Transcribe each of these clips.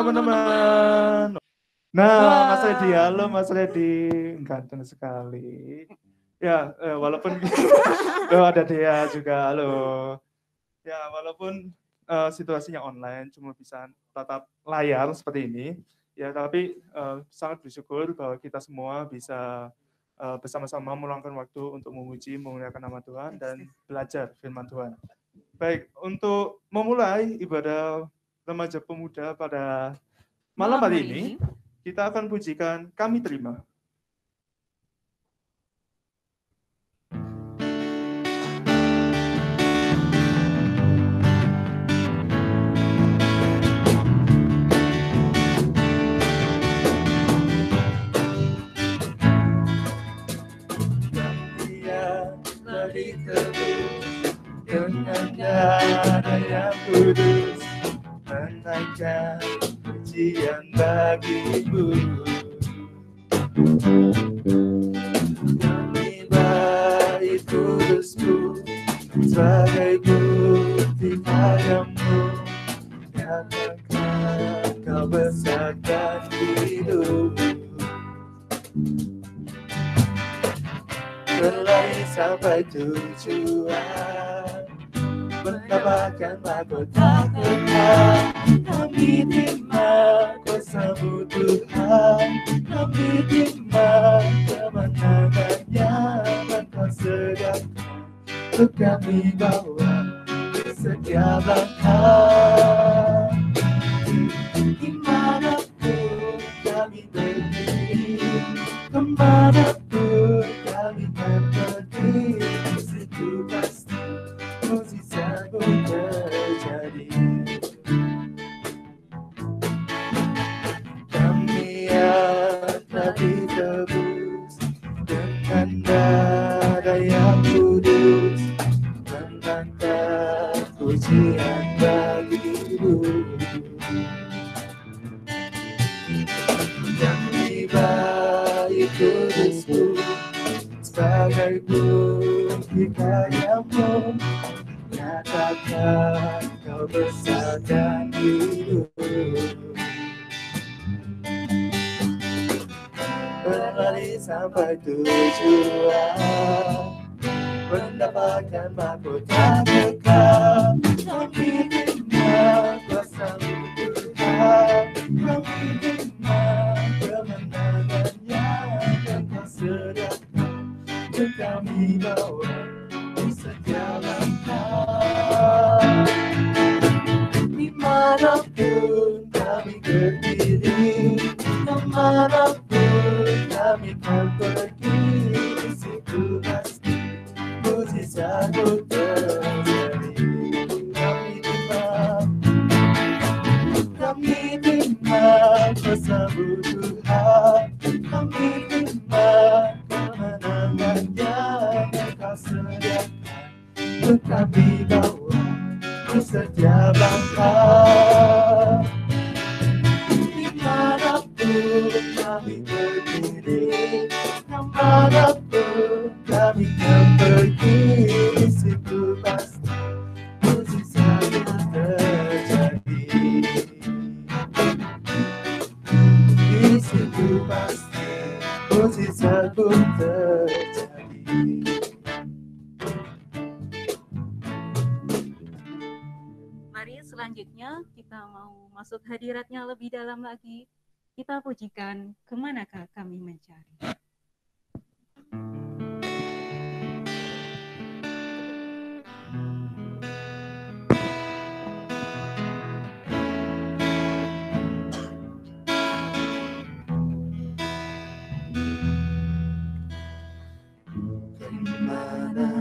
teman-teman. Nah, Wah. Mas Redi, halo Mas Redi, ganteng sekali. Ya, walaupun ada Dea juga, halo. Ya, walaupun situasinya online, cuma bisa tatap layar seperti ini, ya tapi sangat bersyukur bahwa kita semua bisa bersama-sama meluangkan waktu untuk memuji, memuliakan nama Tuhan, dan belajar firman Tuhan. Baik, untuk memulai ibadah remaja pemuda pada malam hari ini, kita akan pujikan Kami Terima. Telah ditebus dengan darah yang kudus, menaikkan pujian bagimu. Kami baik kudusku sebagai bukti padamu, katakan kau besar dan hidup. Berlari sampai tujuan, mendapatkan mahkota kekal. Kami terima kuasa-Mu Tuhan, kami terima kemenangannya Engkau sediakan untuk kami bawa di setiap langkah. Dimanapun kami berdiri, kemanapun kami pergi, di situ pasti mujizat-Mu terjadi. Kami yang telah ditebus dengan darah yang kudus, menangkan pujian bagi-Mu. Kami baik kudus-Mu sebagai bukti karya-Mu, nyatakan kau besar dan hidup. Berlari sampai tujuan, mendapatkan mahkota kekal. Kami terima kuasa-Mu Tuhan, kami terima kemenangannya Engkau sediakan untuk kami bawa di setiap langkah. Dimanapun kami berdiri, kemanapun kami kan pergi, di situ pasti mujizat-Mu terjadi. Kami terima kuasa-Mu Tuhan, kami terima kemenangannya Engkau sediakan untuk kami bawa di setiap langkah. Dimanapun kami berdiri, kemanapun kami kan pergi, di situ pasti mujizat-Mu terjadi. Di situ pasti mujizat-Mu terjadi. Mari selanjutnya kita mau masuk hadiratnya lebih dalam lagi. Kita pujikan Kemanakah Kami Mencari. Kemanakah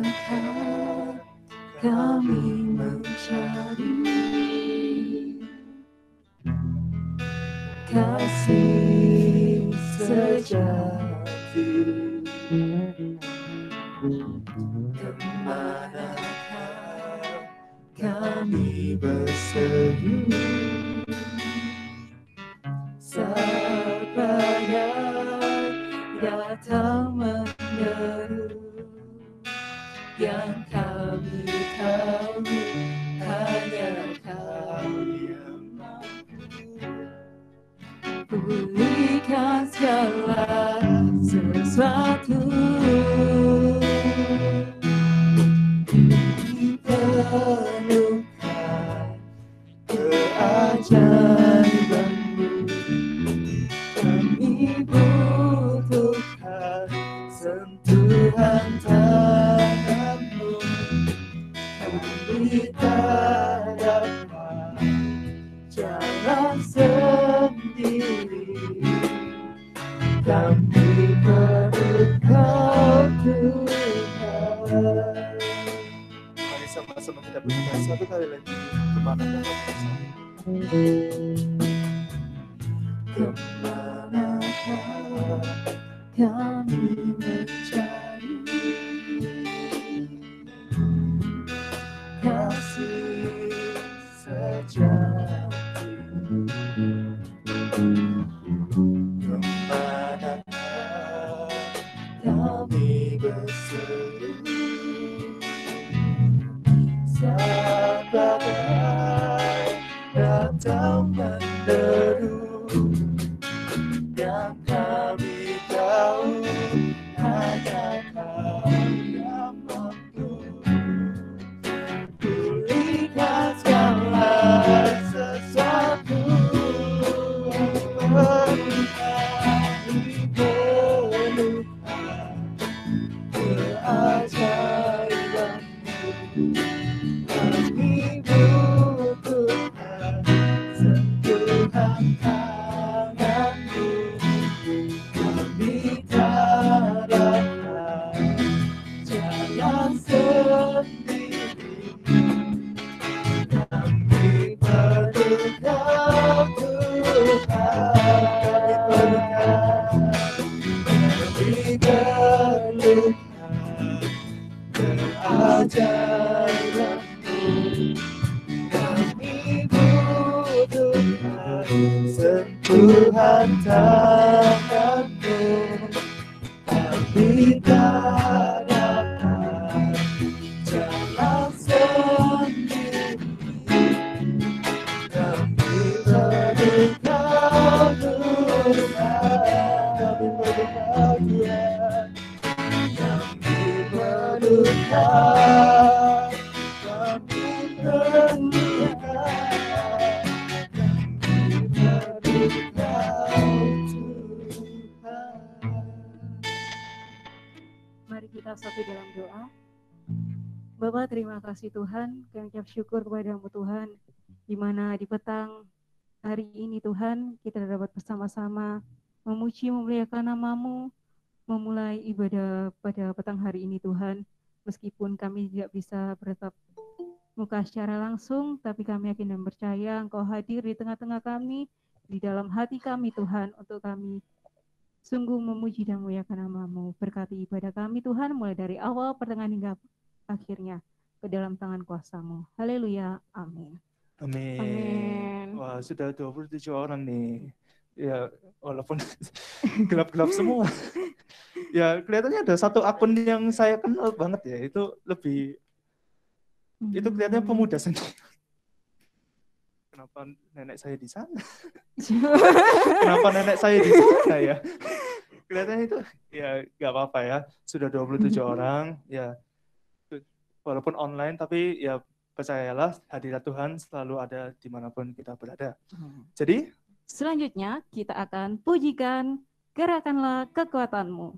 kami mencari kasih sejati? Kemanakah kami berseri? Siapa yang datang menyeru? Yang kami tahu hanya Kau yang mampu sesuatu diperlukan keajaibanmu. Kami butuhkan sentuhan tanganmu. Kami tak dapat jalan sendiri. Kami perlu Kau Tuhan. Mari sama-sama kita berikan satu kali lagi kemana Kemanakah kami mencari kasih sejati? Kemanakah kami berseru saat badai datang menderu? Yang kami tahu hanya Kau yang mampu pulihkan segala sesuatu. Kami perlukan keajaibanmu. Kami butuhkan sentuhan tanganmu. Kami tak dapat jalan sendiri. Kami perlu Kau Tuhan. Kami perlukan keajaibanmu. Kami butuhkan sentuhan tanganmu. Kami tak dapat jalan sendiri. Kami perlu Kau Tuhan. Kami perlu Kau Tuhan. Kami perlu Kau. Kami perlu Kau. Mari kita satu dalam doa. Bapa, terima kasih Tuhan, kami ucap syukur kepada-Mu Tuhan, di mana di petang hari ini Tuhan, kita dapat bersama-sama memuji memuliakan nama-Mu, memulai ibadah pada petang hari ini Tuhan. Meskipun kami tidak bisa bertatap muka secara langsung, tapi kami yakin dan percaya Engkau hadir di tengah-tengah kami, di dalam hati kami Tuhan, untuk kami sungguh memuji dan memuliakan nama-Mu. Berkati ibadah kami Tuhan, mulai dari awal, pertengahan hingga akhirnya, ke dalam tangan kuasa-Mu. Haleluya, amin. Amin. Amin. Wah, sudah 27 orang nih. Ya, walaupun gelap-gelap semua. Ya, kelihatannya ada satu akun yang saya kenal banget ya. Itu lebih, itu kelihatannya pemuda sendiri. Kenapa nenek saya di sana? Kenapa nenek saya di sana ya? Kelihatannya itu, ya nggak apa-apa ya. Sudah 27 orang, ya walaupun online, tapi ya percayalah hadirat Tuhan selalu ada dimanapun kita berada. Jadi, selanjutnya kita akan pujikan Gerakanlah Kekuatan-Mu.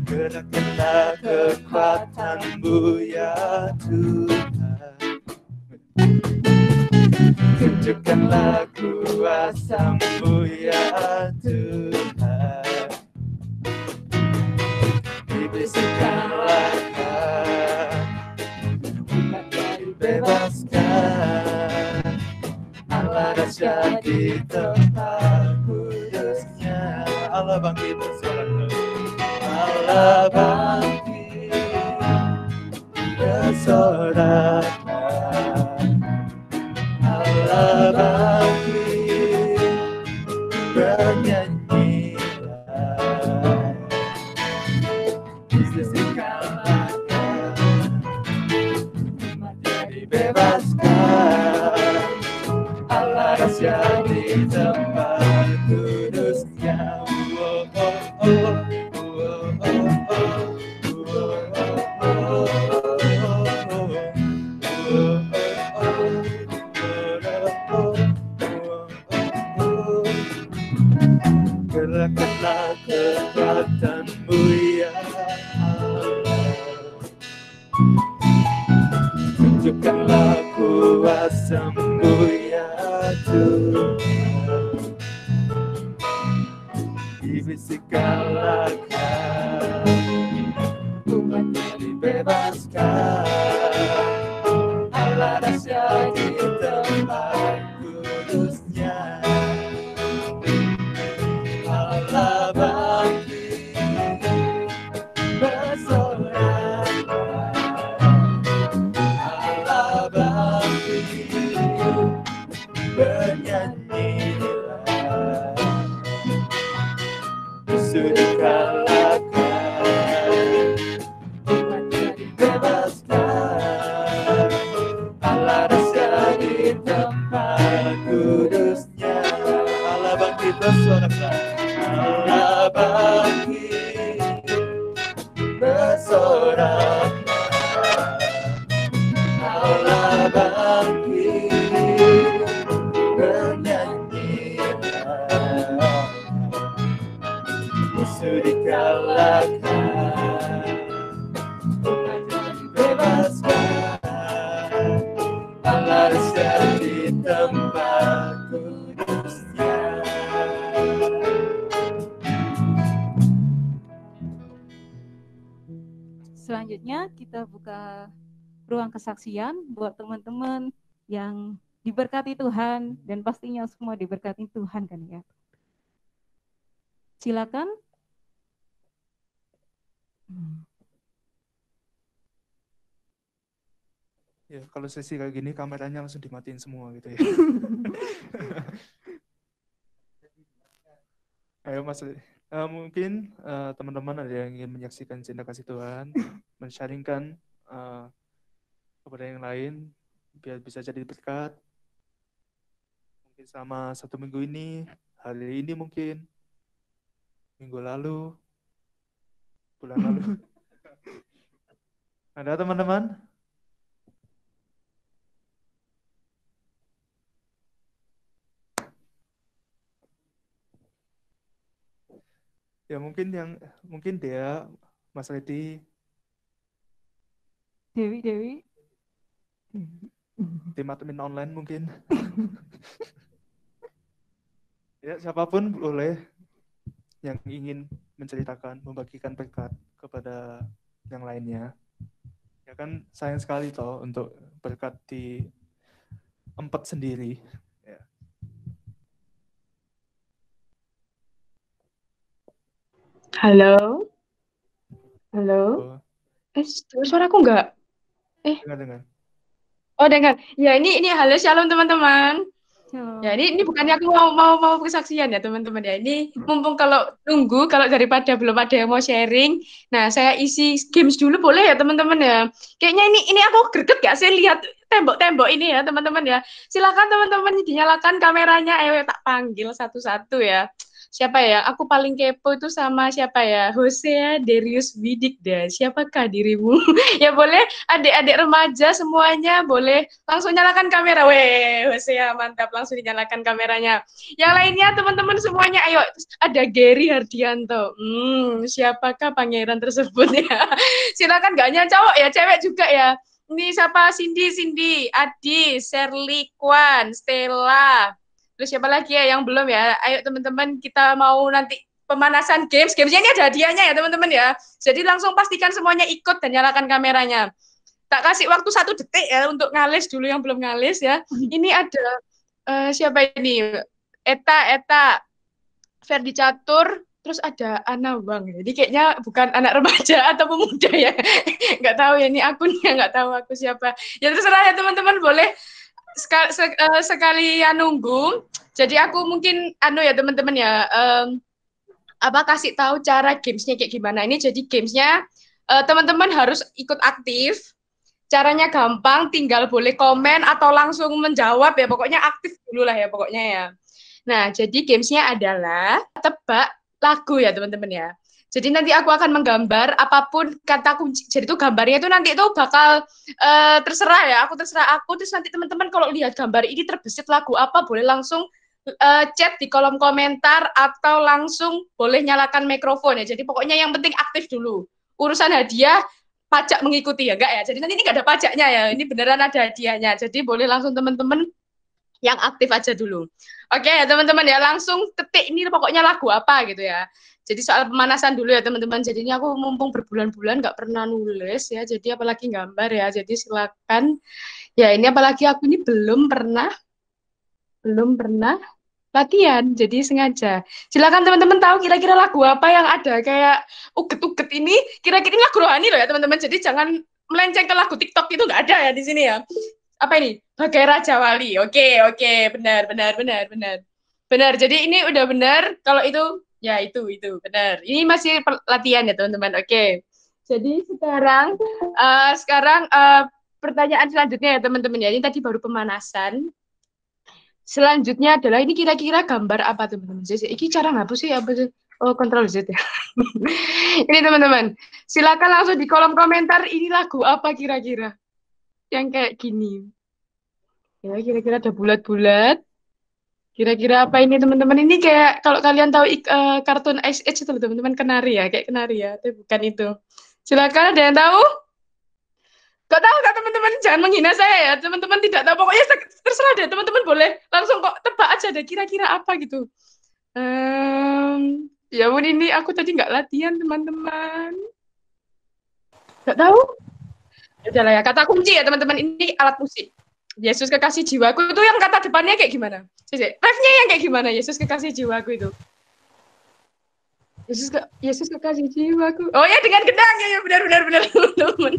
Gerakanlah kekuatan-Mu ya Tuhan. Tunjukkanlah kuasa-Mu ya Tuhan. Dibisarkanlah umat-Nya dibebaskan. Allah dahsyat di tempat kudus-Nya. Allah bangkit bersorak. Allah bangkit bersorak. Allah bangkit bernyanyi. dibebaskan. Allah rahasia di tempat kudusnya. Oh, oh, oh. Gerakkanlah kekuatanmu ya Allah, tunjukkanlah kuasamu ya Tuhan, dibisikkanlah umatnya dibebaskan. Allah rahasia di tempat kudusnya. Allah bangkit bersorak, Allah bangkit bernyanyilah, musuh dikalahkan, umatnya dibebaskan. Allah rahasia di tempat kudusnya. Allah bangkit bersorak, Allah bangkit bersorak, Allah bangkit bernyanyilah, musuh dikalahkan, umatnya dibebaskan. Allah rahasia di tempat kudusnya. Selanjutnya kita buka ruang kesaksian buat teman-teman yang diberkati Tuhan dan pastinya semua diberkati Tuhan kan ya. Silakan. Ya, kalau sesi kayak gini kameranya langsung dimatiin semua gitu ya. Ayo Mas, mungkin teman-teman ada yang ingin menyaksikan cinta kasih Tuhan, men-sharingkan kepada yang lain biar bisa jadi berkat. Mungkin sama 1 minggu ini, hari ini mungkin, minggu lalu, bulan lalu. Ada teman-teman? Ya mungkin dia, Mas Redi, Dewi. tim admin online mungkin. Ya siapapun boleh yang ingin menceritakan, membagikan berkat kepada yang lainnya. Ya kan sayang sekali toh untuk berkat di empat sendiri. Ya. Halo. Oh, Suaraku enggak? dengar. Oh, dengar. Ya, ini halo shalom teman-teman. Shalom. Ya, ini bukannya aku mau kesaksian ya, teman-teman ya. Ini mumpung kalau daripada belum ada yang mau sharing. Nah, saya isi games dulu boleh ya, teman-teman ya. Kayaknya ini aku greget gak sih lihat tembok-tembok ini ya, teman-teman ya. Silakan teman-teman dinyalakan kameranya. Ayo tak panggil satu-satu ya. Siapa ya? Aku paling kepo itu sama siapa ya? Hosea Darius Widikda. Siapakah dirimu? Ya boleh, adik-adik remaja semuanya boleh langsung nyalakan kamera. Weh, Hosea mantap, langsung dinyalakan kameranya. Yang lainnya teman-teman semuanya, ayo. Ada Gary Hardianto. Siapakah pangeran tersebut ya? Silakan, gak hanya cowok ya, cewek juga ya. Ini siapa? Cindy, Adi, Sherly, Kwan, Stella. Terus siapa lagi ya yang belum ya? Ayo teman-teman, kita mau nanti pemanasan games. Gamesnya ini ada hadiahnya ya teman-teman ya. Jadi langsung pastikan semuanya ikut dan nyalakan kameranya. Tak kasih waktu 1 detik ya untuk ngalis dulu yang belum ngalis ya. Ini ada siapa ini? Eta, Ferdi Catur, terus ada Ana Wang. Jadi kayaknya bukan anak remaja atau pemuda ya. Nggak tahu ya, ini akunnya nggak tahu aku siapa. Ya terserah ya teman-teman, boleh sekalian nunggu. Jadi aku mungkin ya teman-teman ya, kasih tahu cara gamesnya kayak gimana. Ini jadi gamesnya teman-teman harus ikut aktif. Caranya gampang, tinggal boleh komen atau langsung menjawab ya. Pokoknya aktif dulu lah ya pokoknya ya. Nah, jadi gamesnya adalah tebak lagu ya teman-teman ya. Jadi nanti aku akan menggambar apapun kata kunci. Jadi itu gambarnya itu nanti itu bakal terserah ya. Terserah aku. Terus nanti teman-teman kalau lihat gambar ini terbesit lagu apa, boleh langsung chat di kolom komentar atau langsung boleh nyalakan mikrofon ya. Jadi pokoknya yang penting aktif dulu. Urusan hadiah pajak mengikuti ya enggak ya. Jadi nanti ini enggak ada pajaknya ya. Ini beneran ada hadiahnya. Jadi boleh langsung teman-teman yang aktif aja dulu. Oke ya teman-teman ya, langsung ketik ini pokoknya lagu apa gitu ya. Jadi soal pemanasan dulu ya teman-teman. Jadi ini aku mumpung berbulan-bulan nggak pernah nulis ya. Jadi apalagi gambar ya. Jadi silakan. Ya ini apalagi aku ini belum pernah latihan. Jadi sengaja. Silakan teman-teman tahu kira-kira lagu apa yang ada kayak uget-uget ini. Kira-kira ini lagu rohani loh ya teman-teman. Jadi jangan melenceng ke lagu TikTok itu nggak ada ya di sini ya. Apa ini? Bagai Raja Wali. Oke, benar. Benar. Jadi ini udah benar. Kalau itu, ya itu benar. Ini masih latihan ya teman-teman. Oke. Jadi sekarang pertanyaan selanjutnya ya teman-teman ya. Ini tadi baru pemanasan. Selanjutnya adalah ini kira-kira gambar apa teman-teman? Ini cara ngapus sih apa sih? Oh, Ctrl Z ya. Ini teman-teman. Silakan langsung di kolom komentar ini lagu apa kira-kira? Yang kayak gini. Ya, kira-kira ada bulat-bulat. Kira-kira apa ini teman-teman? Ini kayak kalau kalian tahu kartun Ice Age itu teman-teman, kenari ya, kayak kenari ya, tapi bukan itu. Silakan ada yang tahu? Gak tahu kan teman-teman? Jangan menghina saya ya, teman-teman tidak tahu. Pokoknya terserah deh, teman-teman boleh langsung kok tebak aja deh kira-kira apa gitu. Ya ampun, ini aku tadi nggak latihan teman-teman. Gak tahu? Udah lah ya, kata kunci ya teman-teman, ini alat musik. Yesus kekasih jiwaku itu yang kata depannya kayak gimana? Refnya yang kayak gimana? Yesus kekasih jiwaku itu. Yesus kekasih jiwaku. Oh ya dengan gendang ya benar teman-teman.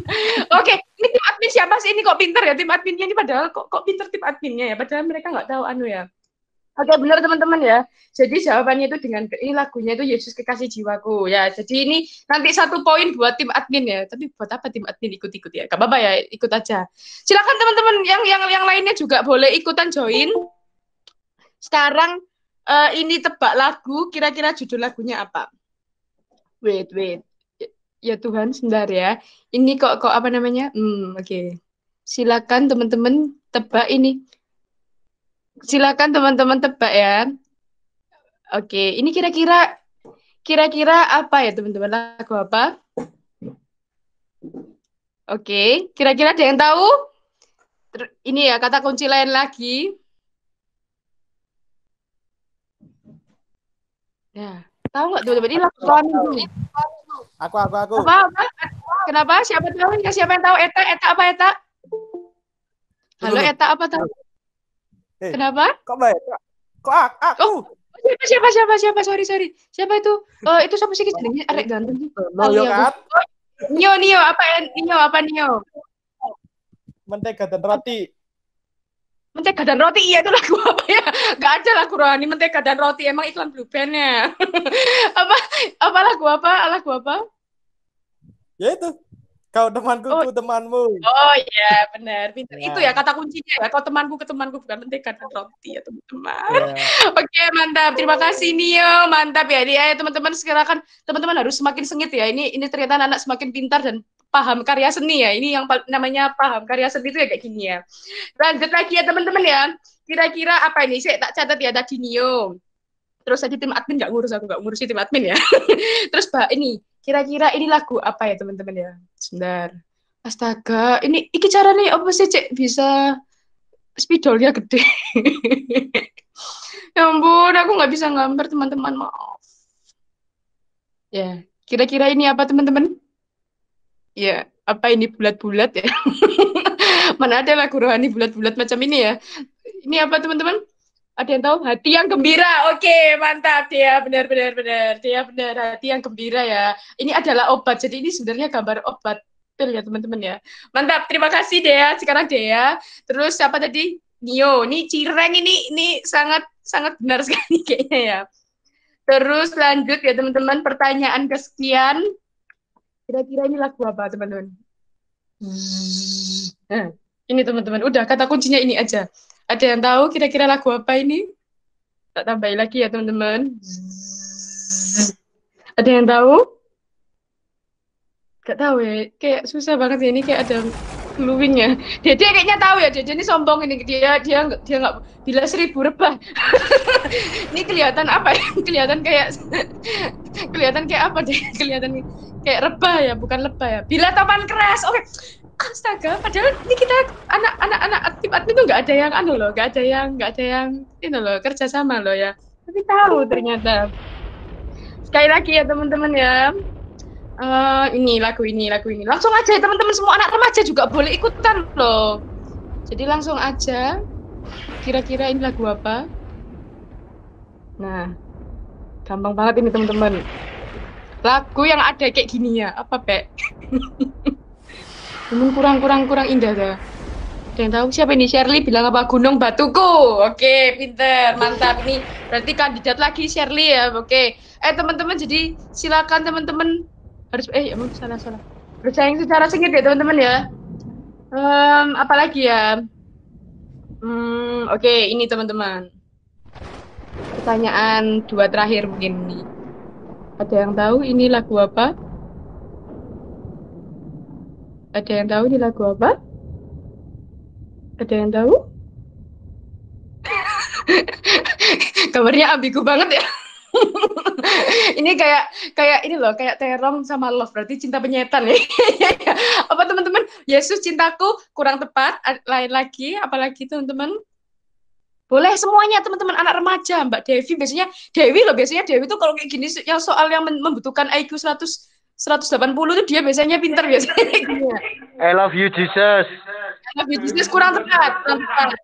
Oke, ini tim admin siapa sih ini kok pinter ya tim adminnya ini padahal kok pinter tim adminnya ya padahal mereka nggak tahu anu ya. Oke, benar teman-teman ya. Jadi jawabannya itu dengan ini lagunya itu Yesus kekasih jiwaku ya. Jadi ini nanti 1 poin buat tim admin ya. Tapi buat apa tim admin ikut-ikut ya? Gak apa-apa ya, ikut aja. Silakan teman-teman yang lainnya juga boleh ikutan join. Sekarang ini tebak lagu, kira-kira judul lagunya apa? Wait. Ya Tuhan, sebentar ya. Ini kok apa namanya? Oke. Silakan teman-teman tebak ini. Silakan teman-teman tebak ya. Oke, ini kira-kira apa ya teman-teman? Lagu apa? Oke, kira-kira ada yang tahu? Ini ya kata kunci lain lagi. Ya, tahu nggak teman-teman? Ini lagu rohani. Aku. Apa? Kenapa? Siapa tahu? Siapa yang tahu? Eta apa Eta? Halo Eta apa tahu? Kenapa? Kok baik? Kok aku? Siapa? Sorry. Siapa itu? Itu siapa sih jenenge? Arek ganteng sih. Nio, apa Nio? Mentega dan roti. Mentega dan roti, iya itu lagu apa ya? Gak ada lagu rohani mentega dan roti, emang iklan Blue Band-nya. Lagu apa? Ya itu. Kau temanku, ku temanmu. Oh iya, benar. Pintar. Ya. Itu ya kata kuncinya ya. Kau temanku ke temanku bukan mentega dan roti ya teman-teman. Ya. Oke, mantap. Terima kasih Nio. Mantap ya. Dia teman-teman sekarang kan teman-teman harus semakin sengit ya. Ini ternyata anak semakin pintar dan paham karya seni ya. Ini yang namanya paham karya seni itu ya kayak gini ya. Lanjut lagi ya teman-teman ya. Kira-kira apa ini? Saya tak catat ya tadi Nio. Terus tadi tim admin aku nggak ngurusi tim admin ya. Terus ini kira-kira ini lagu apa ya teman-teman ya? Sebentar. Astaga, ini cara nih apa sih Cek bisa spidolnya gede. Ya ampun, aku nggak bisa gambar teman-teman, maaf. Ya, kira-kira ini apa teman-teman? Ya, apa ini bulat-bulat ya? Mana ada lagu rohani bulat-bulat macam ini ya? Ini apa teman-teman? Ada yang tahu? Hati yang gembira. Oke, mantap dia. Benar. Dia benar, hati yang gembira ya. Ini adalah obat. Jadi ini sebenarnya gambar obat pil ya, teman-teman ya. Mantap. Terima kasih Dea. Sekarang Dea. Terus siapa tadi? Nio. Ini Cireng ini sangat benar sekali kayaknya ya. Terus lanjut ya, teman-teman. Pertanyaan kesekian. Kira-kira ini lagu apa, teman-teman? Nah, ini teman-teman, udah kata kuncinya ini aja. Ada yang tahu kira-kira lagu apa ini? Tak tambahin lagi ya teman-teman. Ada yang tahu? Gak tahu ya, kayak susah banget ya ini, kayak ada cluing-nya. Dia kayaknya tahu ya, dia ini sombong ini, dia nggak bila 1000 rebah. Ini kelihatan apa ya? Kelihatan kayak apa deh? Kelihatan kayak rebah ya, bukan lebah ya. Bila topan keras. Oke. Astaga, padahal ini kita anak-anak aktif admin tuh nggak ada yang loh, nggak ada yang ini loh, kerja sama loh ya. Tapi tahu ternyata. Sekali lagi ya teman-teman ya. Ini lagu ini. Langsung aja ya teman-teman, semua anak remaja juga boleh ikutan loh. Jadi langsung aja. Kira-kira ini lagu apa? Nah, gampang banget ini teman-teman. Lagu yang ada kayak gini ya. Apa, Pek? Namun kurang indah dah. Ada yang tahu siapa ini? Shirley bilang apa? Gunung Batuku. Oke, pinter, mantap. Ini berarti kandidat lagi Shirley ya. Oke. Teman-teman, jadi silakan teman-teman harus salah. Bersaing secara sengit ya teman-teman ya. Apalagi ya? Oke, ini teman-teman. Pertanyaan 2 terakhir mungkin nih. Ada yang tahu ini lagu apa? Ada yang tahu ini lagu apa? Ada yang tahu? Kabarnya ambigu banget ya. Ini kayak ini loh, kayak terong sama love, berarti cinta penyetan ya. Apa teman-teman? Yesus cintaku kurang tepat. Lain lagi, apalagi teman-teman? Boleh semuanya teman-teman, anak remaja. Mbak Devi biasanya Dewi tuh kalau kayak gini yang soal yang membutuhkan IQ 180 tuh dia biasanya pintar biasanya. I love you Jesus. Bisnis kurang tepat.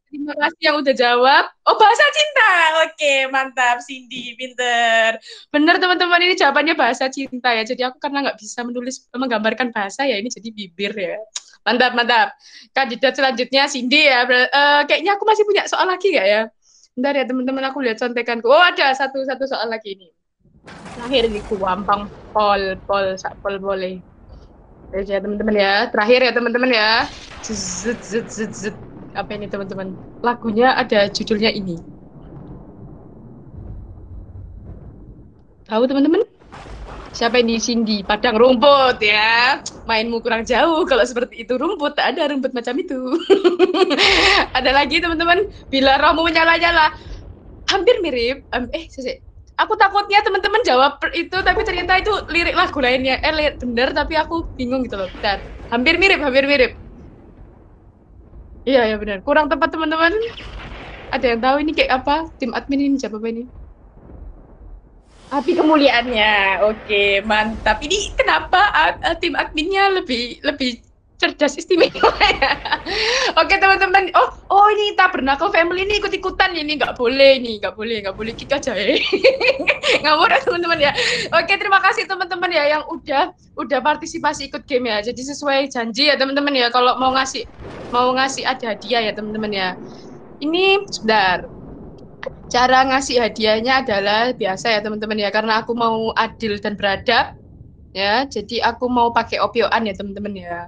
Terima kasih yang udah jawab. Oh, bahasa cinta. Oke, mantap. Cindy, pinter. Bener teman-teman, ini jawabannya bahasa cinta ya. Jadi aku karena nggak bisa menggambarkan bahasa ya, ini jadi bibir ya. Mantap. Kandidat selanjutnya Cindy ya. Kayaknya aku masih punya soal lagi nggak ya? Bentar ya teman-teman, aku lihat contekanku. Oh, ada satu soal lagi ini. Terakhir ini gampang. Pol boleh. Ya teman-teman ya, terakhir ya teman-teman ya. Apa ini teman-teman? Lagunya ada judulnya ini. Tahu teman-teman? Siapa ini? Cindy, Padang Rumput ya. Mainmu kurang jauh kalau seperti itu, rumput, tak ada rumput macam itu. Ada lagi teman-teman, bila rohmu menyala-nyala. Hampir mirip. Aku takutnya teman-teman jawab itu, tapi ternyata itu lirik lagu lainnya. Bener, tapi aku bingung gitu loh. Bentar. Hampir mirip. Iya, benar. Kurang tepat teman-teman. Ada yang tahu ini kayak apa? Tim admin ini siapa ini? Api kemuliaannya. Oke, mantap. Ini kenapa tim adminnya lebih cerdas, istimewa ya. Oke teman-teman. Oh ini Tabernacle Family ini ikut-ikutan ini, nggak boleh kick aja ya. Ngawur ya teman-teman ya. Oke, terima kasih teman-teman ya yang udah partisipasi ikut game ya. Jadi sesuai janji ya teman-teman ya, kalau mau ngasih ada hadiah ya teman-teman ya. Ini sebentar. Cara ngasih hadiahnya adalah biasa ya teman-teman ya, karena aku mau adil dan beradab ya. Jadi aku mau pakai opioan ya teman-teman ya.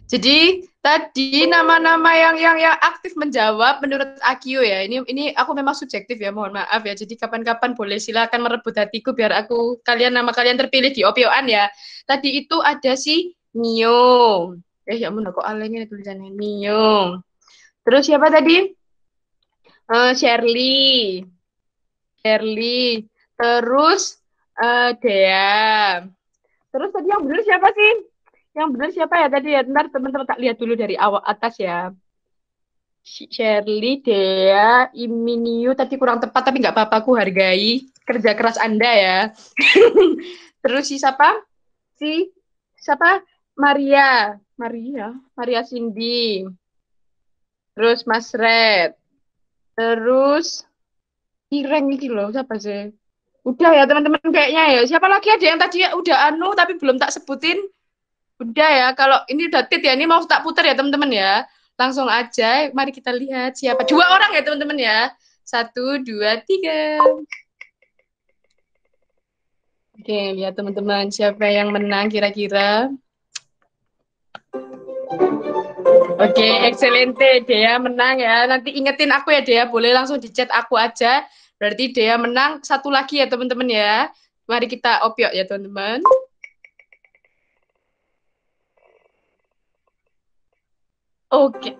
Jadi tadi nama-nama yang aktif menjawab menurut Akio ya. Ini aku memang subjektif ya, mohon maaf ya. Jadi kapan-kapan boleh silakan merebut hatiku biar nama kalian terpilih di opioan ya. Tadi itu ada si Mio. Ya ampun, kok alenya tulisannya Mio. Terus siapa tadi? Shirley. Terus Dea. Terus tadi yang benar siapa sih? Yang benar siapa ya tadi ya? Bentar teman-teman, tak lihat dulu dari awal atas ya. Shirley, Dea, Iminiu tadi kurang tepat, tapi nggak apa-apa, aku hargai kerja keras Anda ya. Terus siapa? Maria Cindy. Terus Mas Red. Terus Ireng iki loh, siapa sih? Udah ya teman-teman kayaknya ya. Siapa lagi ada yang tadi ya udah tapi belum tak sebutin? Udah ya, kalau ini udah tit ya, ini mau tak putar ya teman-teman ya. Langsung aja, mari kita lihat siapa. 2 orang ya teman-teman ya. 1, 2, 3. Oke, lihat teman-teman siapa yang menang kira-kira. Oke, excelente. Dea menang ya. Nanti ingetin aku ya Dea, boleh langsung di chat aku aja. Berarti Dea menang. Satu lagi ya teman-teman ya. Mari kita opiok ya teman-teman. Oke.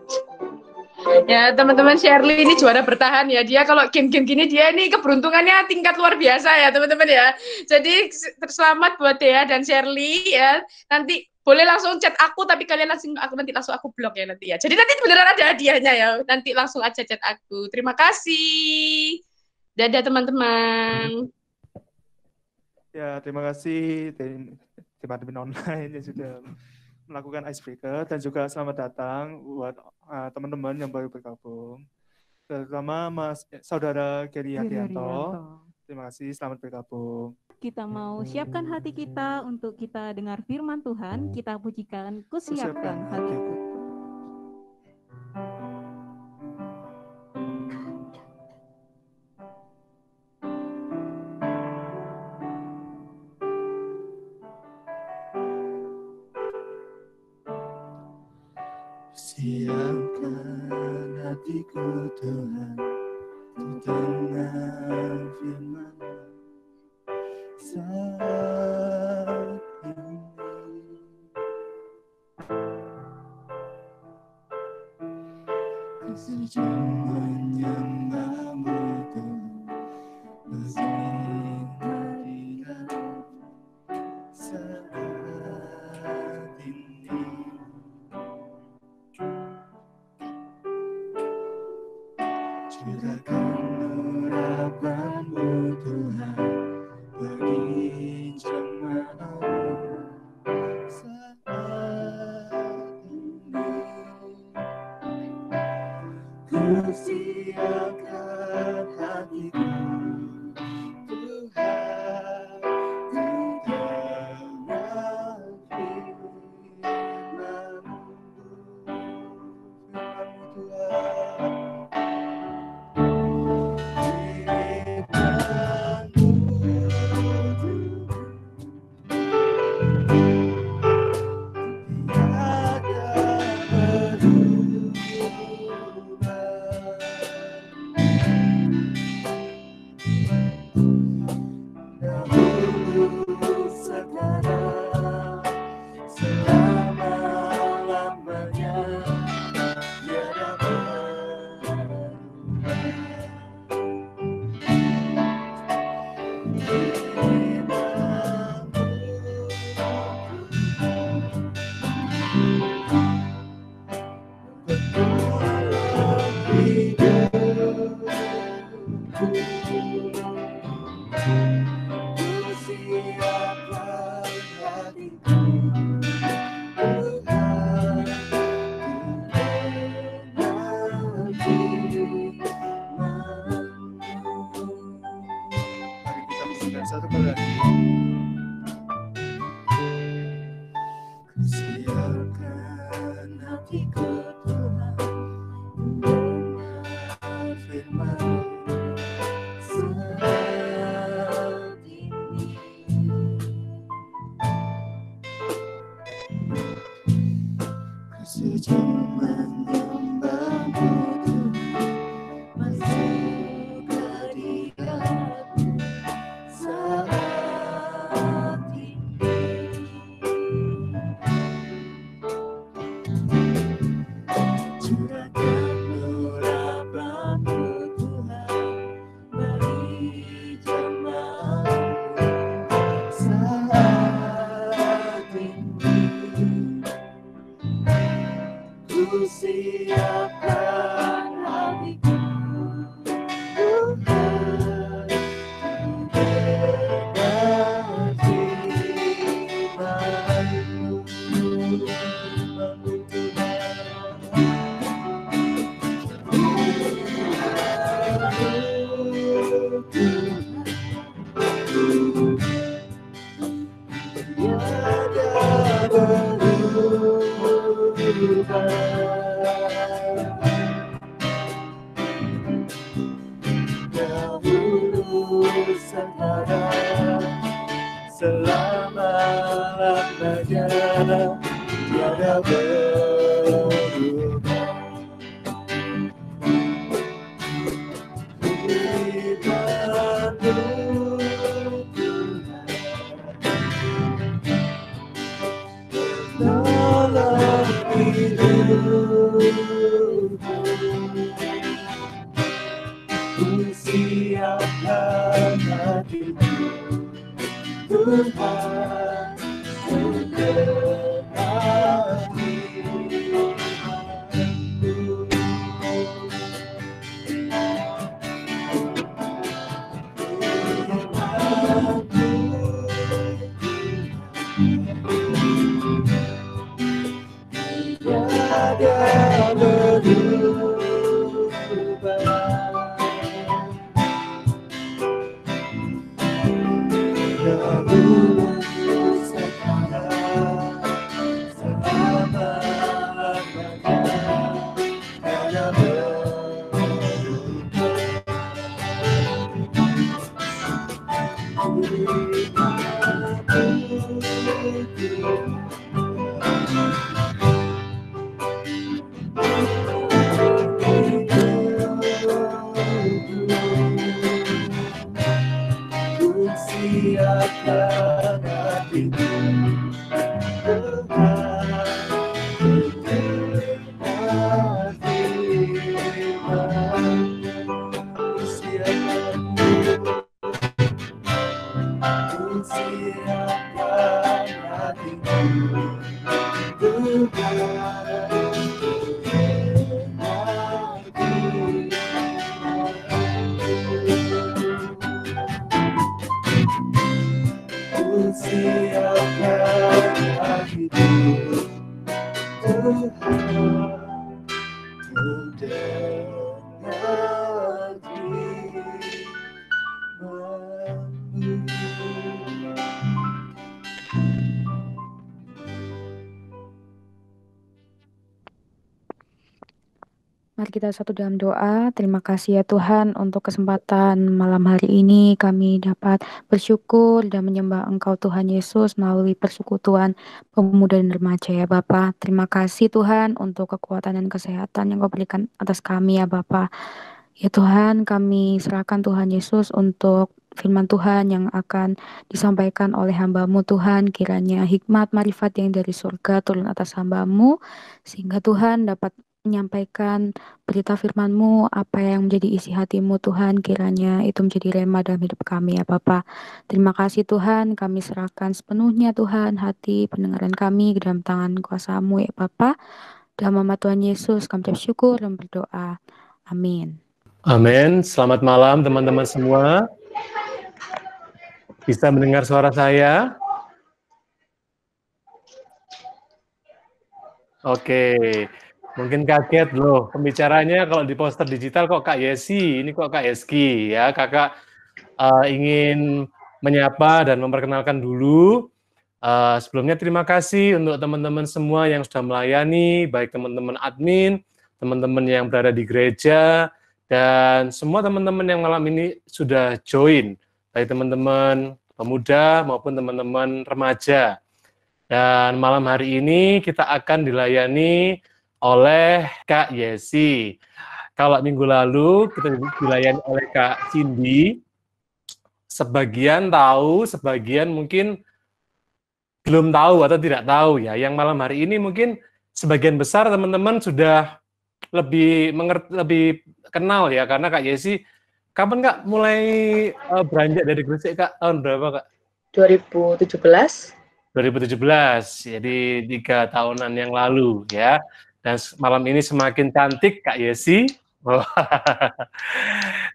Ya teman-teman, Shirley ini juara bertahan ya. Dia kalau game-game gini dia ini keberuntungannya tingkat luar biasa ya teman-teman ya. Jadi selamat buat Dea dan Shirley ya. Nanti boleh langsung chat aku, tapi kalian langsung aku blok ya nanti ya. Jadi nanti beneran ada hadiahnya ya. Nanti langsung aja chat aku. Terima kasih. Dadah teman-teman. Ya, terima kasih teman-teman online yang sudah melakukan icebreaker, dan juga selamat datang buat teman-teman yang baru bergabung. Terutama Saudara Gary Haryanto. Terima kasih, selamat bergabung. Kita mau siapkan hati kita untuk kita dengar firman Tuhan. Kita pujikan, kusiapkan hatiku. Siapkan hatiku Tuhan, untuk dengar firman-Mu saat ini. Sejak menyembah-Mu Tuhan, bersinggah di dalam saat ini. Curahkan urapan-Mu Tuhan bagi jemaat-Mu saat ini. Ku siapkan hatiku Tuhan, ku dengar firman-Mu Tuhan. Satu kali lagi. Siapkan hatiku Tuhan, mendengar firman-Mu saat ini. Ku sejak menyembah-Mu Tuhan, masuk ke diam-Mu saat ini. Curahkan urapan-Mu Tuhan bagi jemaat-Mu saat ini. Ku siapkan hatiku Tuhan, dengar firman-Mu Mari kita satu dalam doa. Terima kasih ya Tuhan untuk kesempatan malam hari ini kami dapat bersyukur dan menyembah Engkau Tuhan Yesus melalui persekutuan pemuda dan remaja ya Bapa. Terima kasih Tuhan untuk kekuatan dan kesehatan yang Kau berikan atas kami ya Bapa. Ya Tuhan, kami serahkan Tuhan Yesus untuk firman Tuhan yang akan disampaikan oleh hamba-Mu Tuhan. Kiranya hikmat marifat yang dari surga turun atas hamba-Mu, sehingga Tuhan dapat menyampaikan berita firman-Mu, apa yang menjadi isi hati-Mu Tuhan, kiranya itu menjadi rema dalam hidup kami ya Bapa. Terima kasih Tuhan, kami serahkan sepenuhnya Tuhan, hati pendengaran kami ke dalam tangan kuasa-Mu ya Bapa. Dalam nama Tuhan Yesus kami bersyukur dan berdoa. Amin. Amin. Selamat malam teman-teman semua. Bisa mendengar suara saya? Oke. Mungkin kaget loh, pembicaranya kalau di poster digital kok Kak Yesi, ini kok Kak Yeski ya. Kakak ingin menyapa dan memperkenalkan dulu. Sebelumnya terima kasih untuk teman-teman semua yang sudah melayani, baik teman-teman admin, teman-teman yang berada di gereja, dan semua teman-teman yang malam ini sudah join, baik teman-teman pemuda maupun teman-teman remaja. Dan malam hari ini kita akan dilayani oleh Kak Yesi. Kalau minggu lalu kita dilayani oleh Kak Cindy, sebagian tahu, sebagian mungkin belum tahu atau tidak tahu ya. Yang malam hari ini mungkin sebagian besar teman-teman sudah lebih lebih kenal ya, karena Kak Yesi, kapan Kak mulai beranjak dari Gresik Kak? Tahun berapa Kak? 2017. 2017, jadi 3 tahunan yang lalu ya. Dan malam ini semakin cantik Kak Yesi.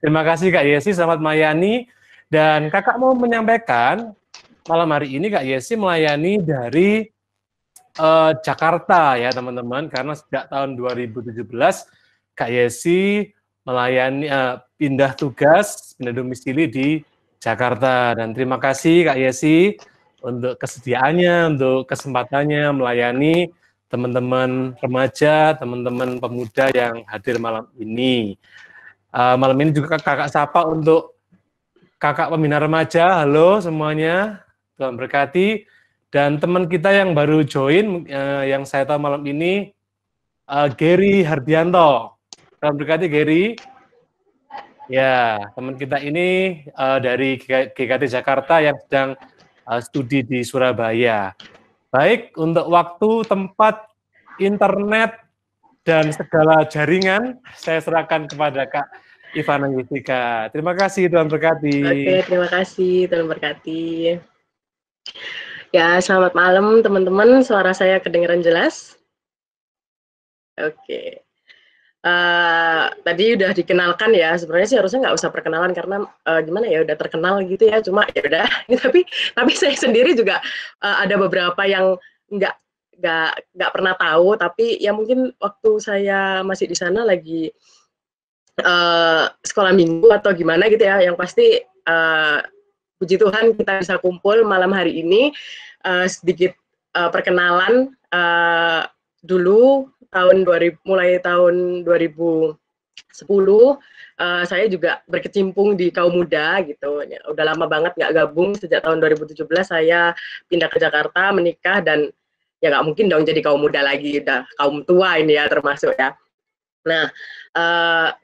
Terima kasih Kak Yesi, selamat melayani. Dan kakak mau menyampaikan malam hari ini Kak Yesi melayani dari Jakarta ya teman-teman, karena sejak tahun 2017 Kak Yesi melayani pindah tugas, pindah domisili di Jakarta. Dan terima kasih Kak Yesi untuk kesediaannya, untuk kesempatannya melayani teman-teman remaja, teman-teman pemuda yang hadir malam ini. Malam ini juga kakak sapa untuk kakak pembina remaja. Halo semuanya, Tuhan berkati. Dan teman kita yang baru join, yang saya tahu malam ini, Gary Hardianto. Tuhan berkati Gary. Ya, teman kita ini dari GKT Jakarta yang sedang studi di Surabaya. Baik, untuk waktu, tempat, internet, dan segala jaringan, saya serahkan kepada Kak Ivana Yesika. Terima kasih, Tuhan berkati. Oke, terima kasih, Tuhan berkati. Ya, selamat malam teman-teman. Suara saya kedengaran jelas? Oke. Tadi udah dikenalkan ya. Sebenarnya sih harusnya nggak usah perkenalan karena gimana ya udah terkenal gitu ya. Cuma ya udah. tapi saya sendiri juga ada beberapa yang nggak nggak pernah tahu. Tapi ya mungkin waktu saya masih di sana lagi sekolah minggu atau gimana gitu ya. Yang pasti puji Tuhan kita bisa kumpul malam hari ini. Sedikit perkenalan dulu mulai tahun 2010 saya juga berkecimpung di kaum muda gitu. Ya, udah lama banget nggak gabung. Sejak tahun 2017 saya pindah ke Jakarta, menikah, dan ya nggak mungkin dong jadi kaum muda lagi, udah kaum tua ini ya termasuk ya. Nah,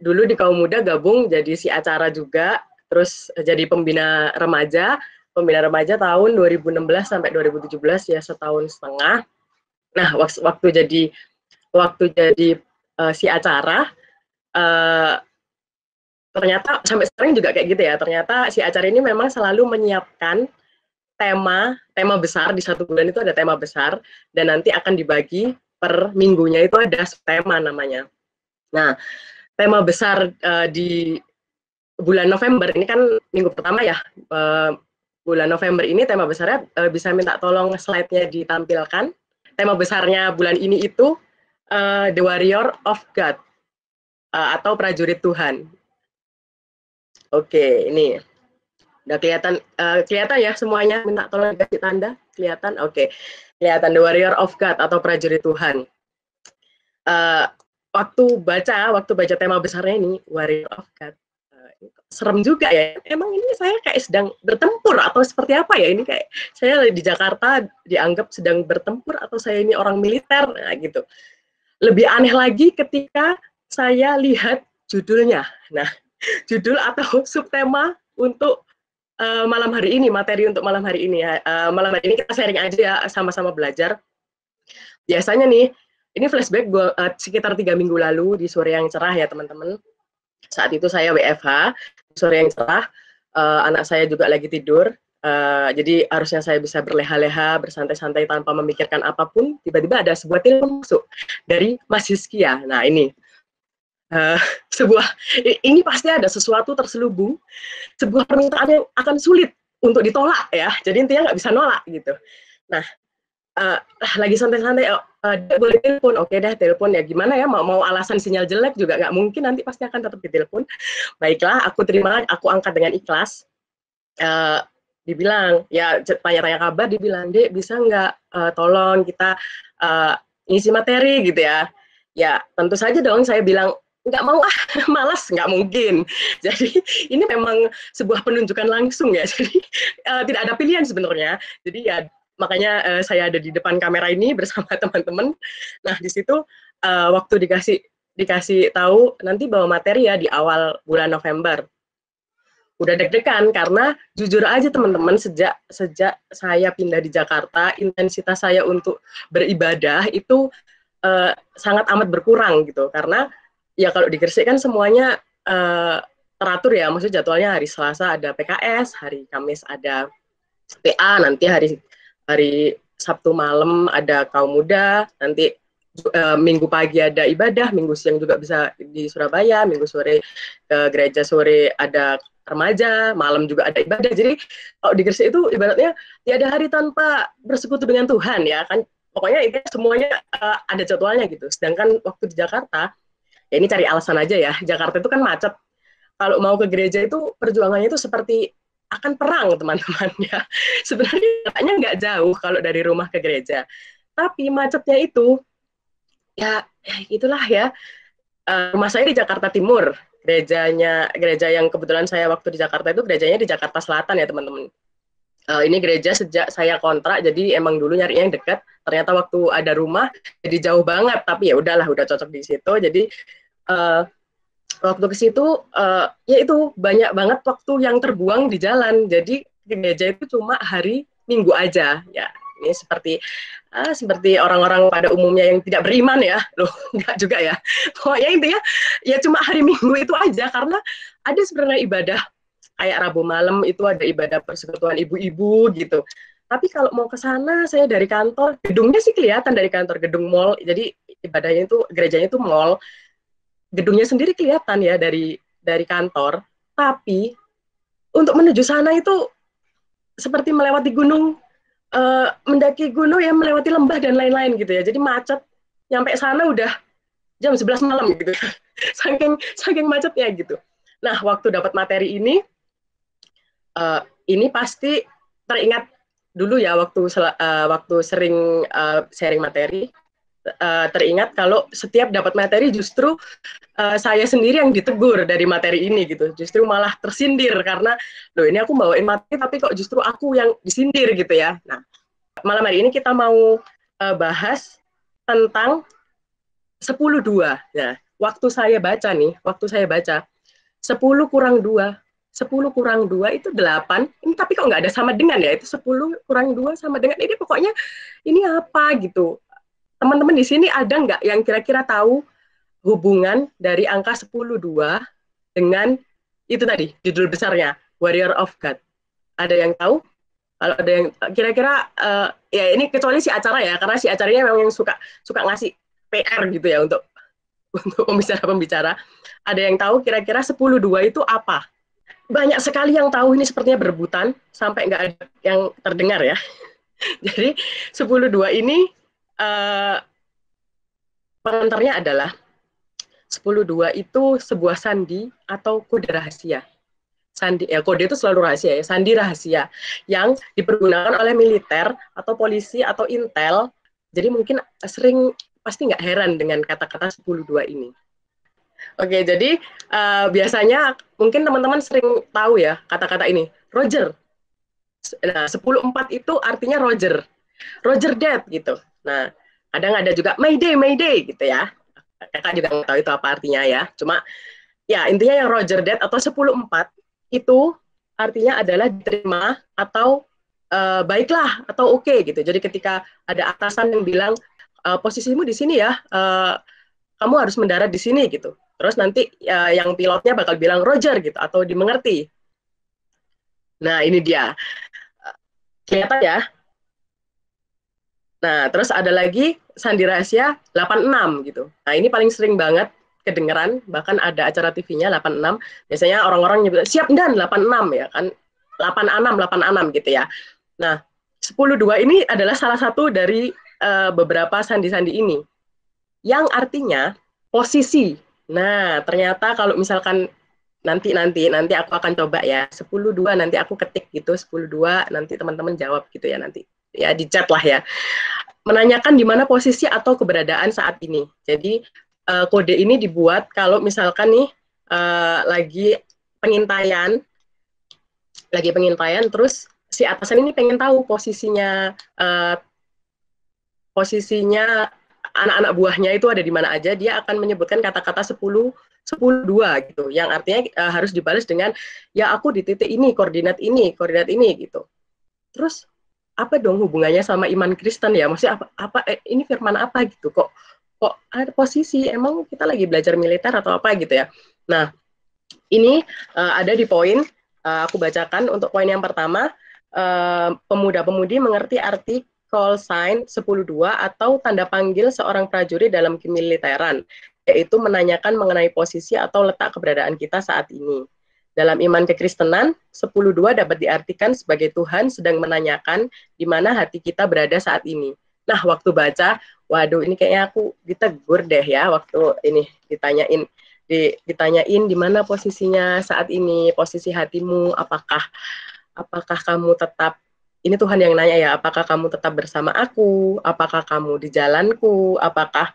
dulu di kaum muda gabung jadi si acara juga, terus jadi pembina remaja tahun 2016 sampai 2017 ya, setahun setengah. Nah, waktu jadi si acara, ternyata sampai sekarang juga kayak gitu ya. Ternyata si acara ini memang selalu menyiapkan tema besar. Di satu bulan itu ada tema besar dan nanti akan dibagi per minggunya, itu ada tema namanya. Nah, tema besar di bulan November ini kan minggu pertama ya. Bulan November ini tema besarnya, bisa minta tolong slide-nya ditampilkan. Tema besarnya bulan ini itu The Warrior of God, atau prajurit Tuhan. Oke, ini udah kelihatan ya semuanya. Minta tolong dikasih tanda. Kelihatan? Oke. Kelihatan The Warrior of God atau prajurit Tuhan. Waktu baca tema besarnya ini Warrior of God, serem juga ya. Emang ini saya kayak sedang bertempur atau seperti apa ya? Ini kayak saya di Jakarta dianggap sedang bertempur atau saya ini orang militer, nah gitu. Lebih aneh lagi ketika saya lihat judulnya. Nah, judul atau subtema untuk malam hari ini, materi untuk malam hari ini ya. Malam hari ini kita sharing aja ya, sama-sama belajar. Biasanya nih, ini flashback sekitar 3 minggu lalu di sore yang cerah ya teman-teman. Saat itu saya WFH, sore yang cerah, anak saya juga lagi tidur, jadi harusnya saya bisa berleha-leha, bersantai-santai tanpa memikirkan apapun. Tiba-tiba ada sebuah telepon masuk dari Mas Hizkia. Nah ini, ini pasti ada sesuatu terselubung, sebuah permintaan yang akan sulit untuk ditolak ya, jadi intinya nggak bisa nolak gitu. Nah, lagi santai-santai, boleh telepon, oke deh telepon ya, gimana ya, mau alasan sinyal jelek juga nggak mungkin, nanti pasti akan tetap ditelepon. Baiklah, aku terima, aku angkat dengan ikhlas. Dibilang ya, tanya-tanya kabar, dibilang, Dek bisa nggak tolong kita ngisi materi gitu ya. Ya tentu saja dong saya bilang nggak mau malas, nggak mungkin. Jadi ini memang sebuah penunjukan langsung ya, jadi tidak ada pilihan sebenarnya. Jadi ya makanya saya ada di depan kamera ini bersama teman-teman. Nah di situ waktu dikasih tahu nanti bawa materi ya di awal bulan November, udah deg-degan karena jujur aja teman-teman, sejak saya pindah di Jakarta, intensitas saya untuk beribadah itu sangat amat berkurang gitu. Karena ya kalau di Gresik kan semuanya teratur ya, maksudnya jadwalnya hari Selasa ada PKS, hari Kamis ada PA, nanti hari Sabtu malam ada kaum muda, nanti Minggu pagi ada ibadah, Minggu siang juga bisa di Surabaya, Minggu sore ke gereja, sore ada remaja, malam juga ada ibadah. Jadi kalau di Gresik itu ibaratnya tiada hari tanpa bersekutu dengan Tuhan ya kan. Pokoknya itu semuanya ada jadwalnya gitu. Sedangkan waktu di Jakarta, ya ini cari alasan aja ya, Jakarta itu kan macet. Kalau mau ke gereja itu perjuangannya itu seperti akan perang teman-teman ya. Sebenarnya katanya nggak jauh kalau dari rumah ke gereja, tapi macetnya itu ya itulah ya. Rumah saya di Jakarta Timur, gereja yang kebetulan saya waktu di Jakarta itu gerejanya di Jakarta Selatan ya teman-teman. Ini gereja sejak saya kontrak, jadi emang dulu nyarinya yang dekat. Ternyata waktu ada rumah jadi jauh banget, tapi ya udahlah, udah cocok di situ. Jadi waktu ke situ ya itu banyak banget waktu yang terbuang di jalan. Jadi gereja itu cuma hari Minggu aja ya. Ini seperti orang-orang pada umumnya yang tidak beriman ya, loh enggak juga ya. Pokoknya intinya ya cuma hari Minggu itu aja, karena ada sebenarnya ibadah kayak Rabu malam itu ada ibadah persekutuan ibu-ibu gitu. Tapi kalau mau ke sana, saya dari kantor, gedungnya sih kelihatan dari kantor, gedung mall. Jadi ibadahnya itu, gerejanya itu mall. Gedungnya sendiri kelihatan ya dari kantor. Tapi untuk menuju sana itu seperti melewati gunung, mendaki gunung ya, melewati lembah dan lain-lain gitu ya. Jadi macet, nyampe sana udah jam 11 malam gitu. saking macetnya gitu. Nah, waktu dapat materi ini pasti teringat dulu ya waktu sering sharing materi, teringat kalau setiap dapat materi justru saya sendiri yang ditegur dari materi ini gitu, justru malah tersindir karena loh ini aku bawain materi tapi kok justru aku yang disindir gitu ya. Nah, malam hari ini kita mau bahas tentang 10-2. Nah, waktu saya baca 10 kurang 2 itu 8. Ini tapi kok nggak ada sama dengan ya, itu 10 kurang 2 sama dengan, ini pokoknya ini apa gitu. Teman-teman di sini ada nggak yang kira-kira tahu hubungan dari angka 10-2 dengan itu tadi, judul besarnya, Warrior of God? Ada yang tahu? Kalau ada yang kira-kira, ya ini kecuali si acara ya, karena si acaranya memang yang suka ngasih PR gitu ya untuk pembicara-pembicara. Ada yang tahu kira-kira 10-2 itu apa? Banyak sekali yang tahu, ini sepertinya berebutan, sampai nggak ada yang terdengar ya. Jadi 10-2 ini pengantarnya adalah 10-2 itu sebuah sandi atau kode rahasia. Sandi, ya kode itu selalu rahasia ya, sandi rahasia yang dipergunakan oleh militer atau polisi atau intel. Jadi mungkin pasti nggak heran dengan kata-kata 10-2 ini. Oke, jadi biasanya mungkin teman-teman sering tahu ya kata-kata ini, Roger. Nah, 10-4 itu artinya Roger dead gitu. Nah, kadang ada juga Mayday gitu ya. Kakak juga nggak tahu itu apa artinya ya. Cuma ya intinya yang Roger dead atau 10-4 itu artinya adalah diterima atau baiklah atau oke gitu. Jadi ketika ada atasan yang bilang posisimu di sini ya, kamu harus mendarat di sini gitu. Terus nanti yang pilotnya bakal bilang Roger gitu atau dimengerti. Nah, ini dia. Kelihatan ya. Nah, terus ada lagi sandi rahasia 86 gitu. Nah, ini paling sering banget kedengeran, bahkan ada acara TV-nya 86. Biasanya orang-orang nyebut siap dan 86 ya kan. 86 gitu ya. Nah, 10-2 ini adalah salah satu dari beberapa sandi-sandi ini. Yang artinya posisi. Nah, ternyata kalau misalkan nanti aku akan coba ya, 10-2 nanti aku ketik gitu, 10-2 nanti teman-teman jawab gitu ya nanti. Ya di chat lah ya. Menanyakan di mana posisi atau keberadaan saat ini. Jadi kode ini dibuat kalau misalkan nih lagi pengintaian terus si atasan ini pengen tahu posisinya anak-anak buahnya itu ada di mana aja, dia akan menyebutkan kata-kata 10-2 gitu, yang artinya harus dibalas dengan ya aku di titik ini, koordinat ini gitu. Terus apa dong hubungannya sama iman Kristen ya? Maksudnya apa ini firman apa gitu? Kok ada posisi, emang kita lagi belajar militer atau apa gitu ya? Nah, ini ada di poin, aku bacakan untuk poin yang pertama, pemuda-pemudi mengerti arti call sign 10-2 atau tanda panggil seorang prajurit dalam kemiliteran, yaitu menanyakan mengenai posisi atau letak keberadaan kita saat ini. Dalam iman kekristenan, 10-2 dapat diartikan sebagai Tuhan sedang menanyakan di mana hati kita berada saat ini. Nah, waktu baca, waduh ini kayaknya aku ditegur deh ya waktu ini ditanyain di mana posisinya saat ini, posisi hatimu, apakah kamu tetap, ini Tuhan yang nanya ya, apakah kamu tetap bersama aku, apakah kamu di jalanku, apakah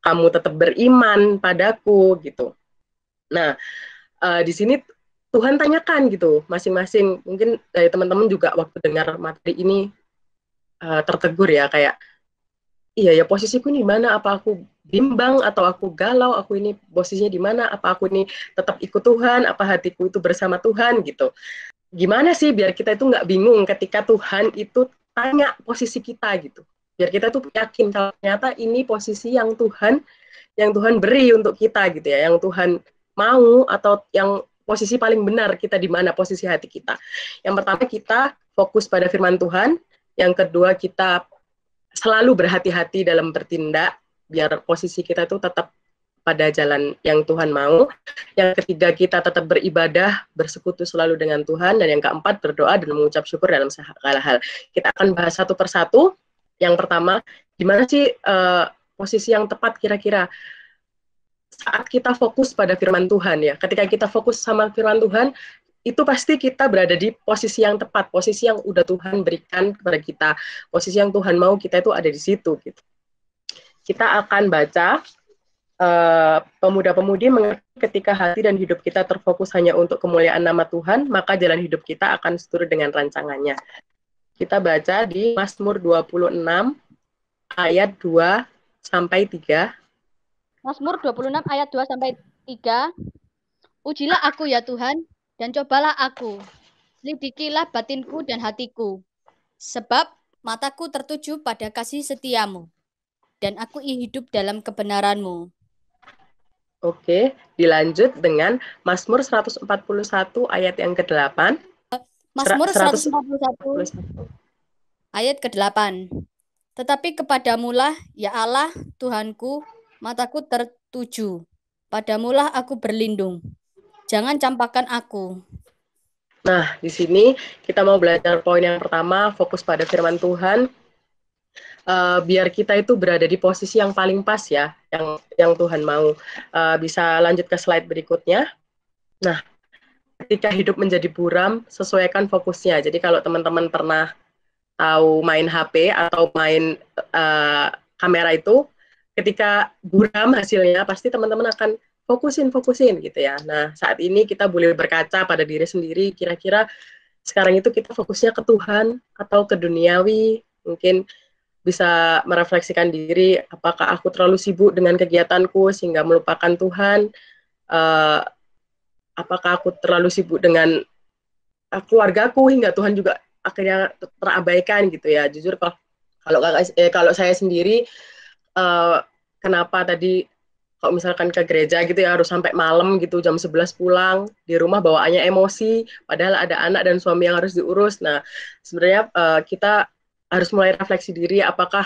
kamu tetap beriman padaku gitu. Nah, di sini Tuhan tanyakan gitu, masing-masing. Mungkin dari teman-teman juga waktu dengar materi ini tertegur ya, kayak iya ya posisiku ini di mana, apa aku bimbang atau aku galau, aku ini posisinya di mana, apa aku ini tetap ikut Tuhan, apa hatiku itu bersama Tuhan gitu. Gimana sih biar kita itu nggak bingung ketika Tuhan itu tanya posisi kita gitu. Biar kita tuh yakin kalau ternyata ini posisi yang Tuhan beri untuk kita gitu ya, yang Tuhan mau atau yang posisi paling benar kita di mana posisi hati kita. Yang pertama kita fokus pada firman Tuhan, Yang kedua, kita selalu berhati-hati dalam bertindak, biar posisi kita itu tetap pada jalan yang Tuhan mau. Yang ketiga, kita tetap beribadah, bersekutu selalu dengan Tuhan. Dan yang keempat, berdoa dan mengucap syukur dalam segala hal. Kita akan bahas satu persatu. Yang pertama, gimana sih posisi yang tepat kira-kira saat kita fokus pada firman Tuhan ya. Ketika kita fokus sama firman Tuhan, itu pasti kita berada di posisi yang tepat, posisi yang udah Tuhan berikan kepada kita, posisi yang Tuhan mau kita itu ada di situ. Gitu. Kita akan baca pemuda-pemudi mengerti ketika hati dan hidup kita terfokus hanya untuk kemuliaan nama Tuhan, maka jalan hidup kita akan seturut dengan rancangannya. Kita baca di Mazmur 26 ayat 2 sampai 3. Mazmur 26 ayat 2 sampai 3. Ujilah aku ya Tuhan, dan cobalah aku. Lidikilah batinku dan hatiku. Sebab mataku tertuju pada kasih setiamu, dan aku hidup dalam kebenaranmu. Oke, dilanjut dengan Mazmur 141 ayat yang ke-8. Mazmur 141 ayat ke-8. Tetapi kepadamulah, ya Allah, Tuhanku, mataku tertuju. Padamulah aku berlindung. Jangan campakkan aku. Nah, di sini kita mau belajar poin yang pertama, fokus pada firman Tuhan. Biar kita itu berada di posisi yang paling pas ya, yang Tuhan mau. Bisa lanjut ke slide berikutnya. Nah, ketika hidup menjadi buram, sesuaikan fokusnya. Jadi kalau teman-teman pernah tahu main HP atau main kamera itu, ketika buram hasilnya, pasti teman-teman akan fokusin gitu ya. Nah, saat ini kita boleh berkaca pada diri sendiri, kira-kira sekarang itu kita fokusnya ke Tuhan atau ke duniawi. Mungkin bisa merefleksikan diri, apakah aku terlalu sibuk dengan kegiatanku sehingga melupakan Tuhan, apakah aku terlalu sibuk dengan keluargaku hingga Tuhan juga akhirnya terabaikan gitu ya. Jujur kalau saya sendiri, kenapa tadi kalau misalkan ke gereja gitu ya harus sampai malam gitu, jam 11 pulang, di rumah bawaannya emosi, padahal ada anak dan suami yang harus diurus. Nah, sebenarnya kita harus mulai refleksi diri, apakah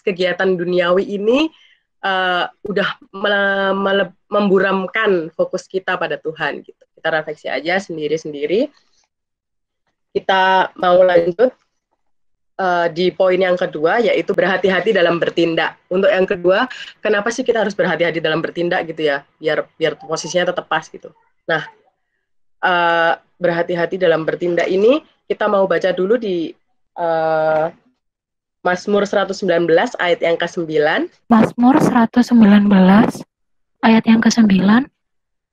kegiatan duniawi ini udah memburamkan fokus kita pada Tuhan gitu. Kita refleksi aja sendiri-sendiri. Kita mau lanjut di poin yang kedua, yaitu berhati-hati dalam bertindak. Untuk yang kedua, kenapa sih kita harus berhati-hati dalam bertindak gitu ya, biar posisinya tetap pas gitu. Nah, berhati-hati dalam bertindak ini kita mau baca dulu di Mazmur 119 ayat yang ke-9. Mazmur 119 ayat yang ke-9.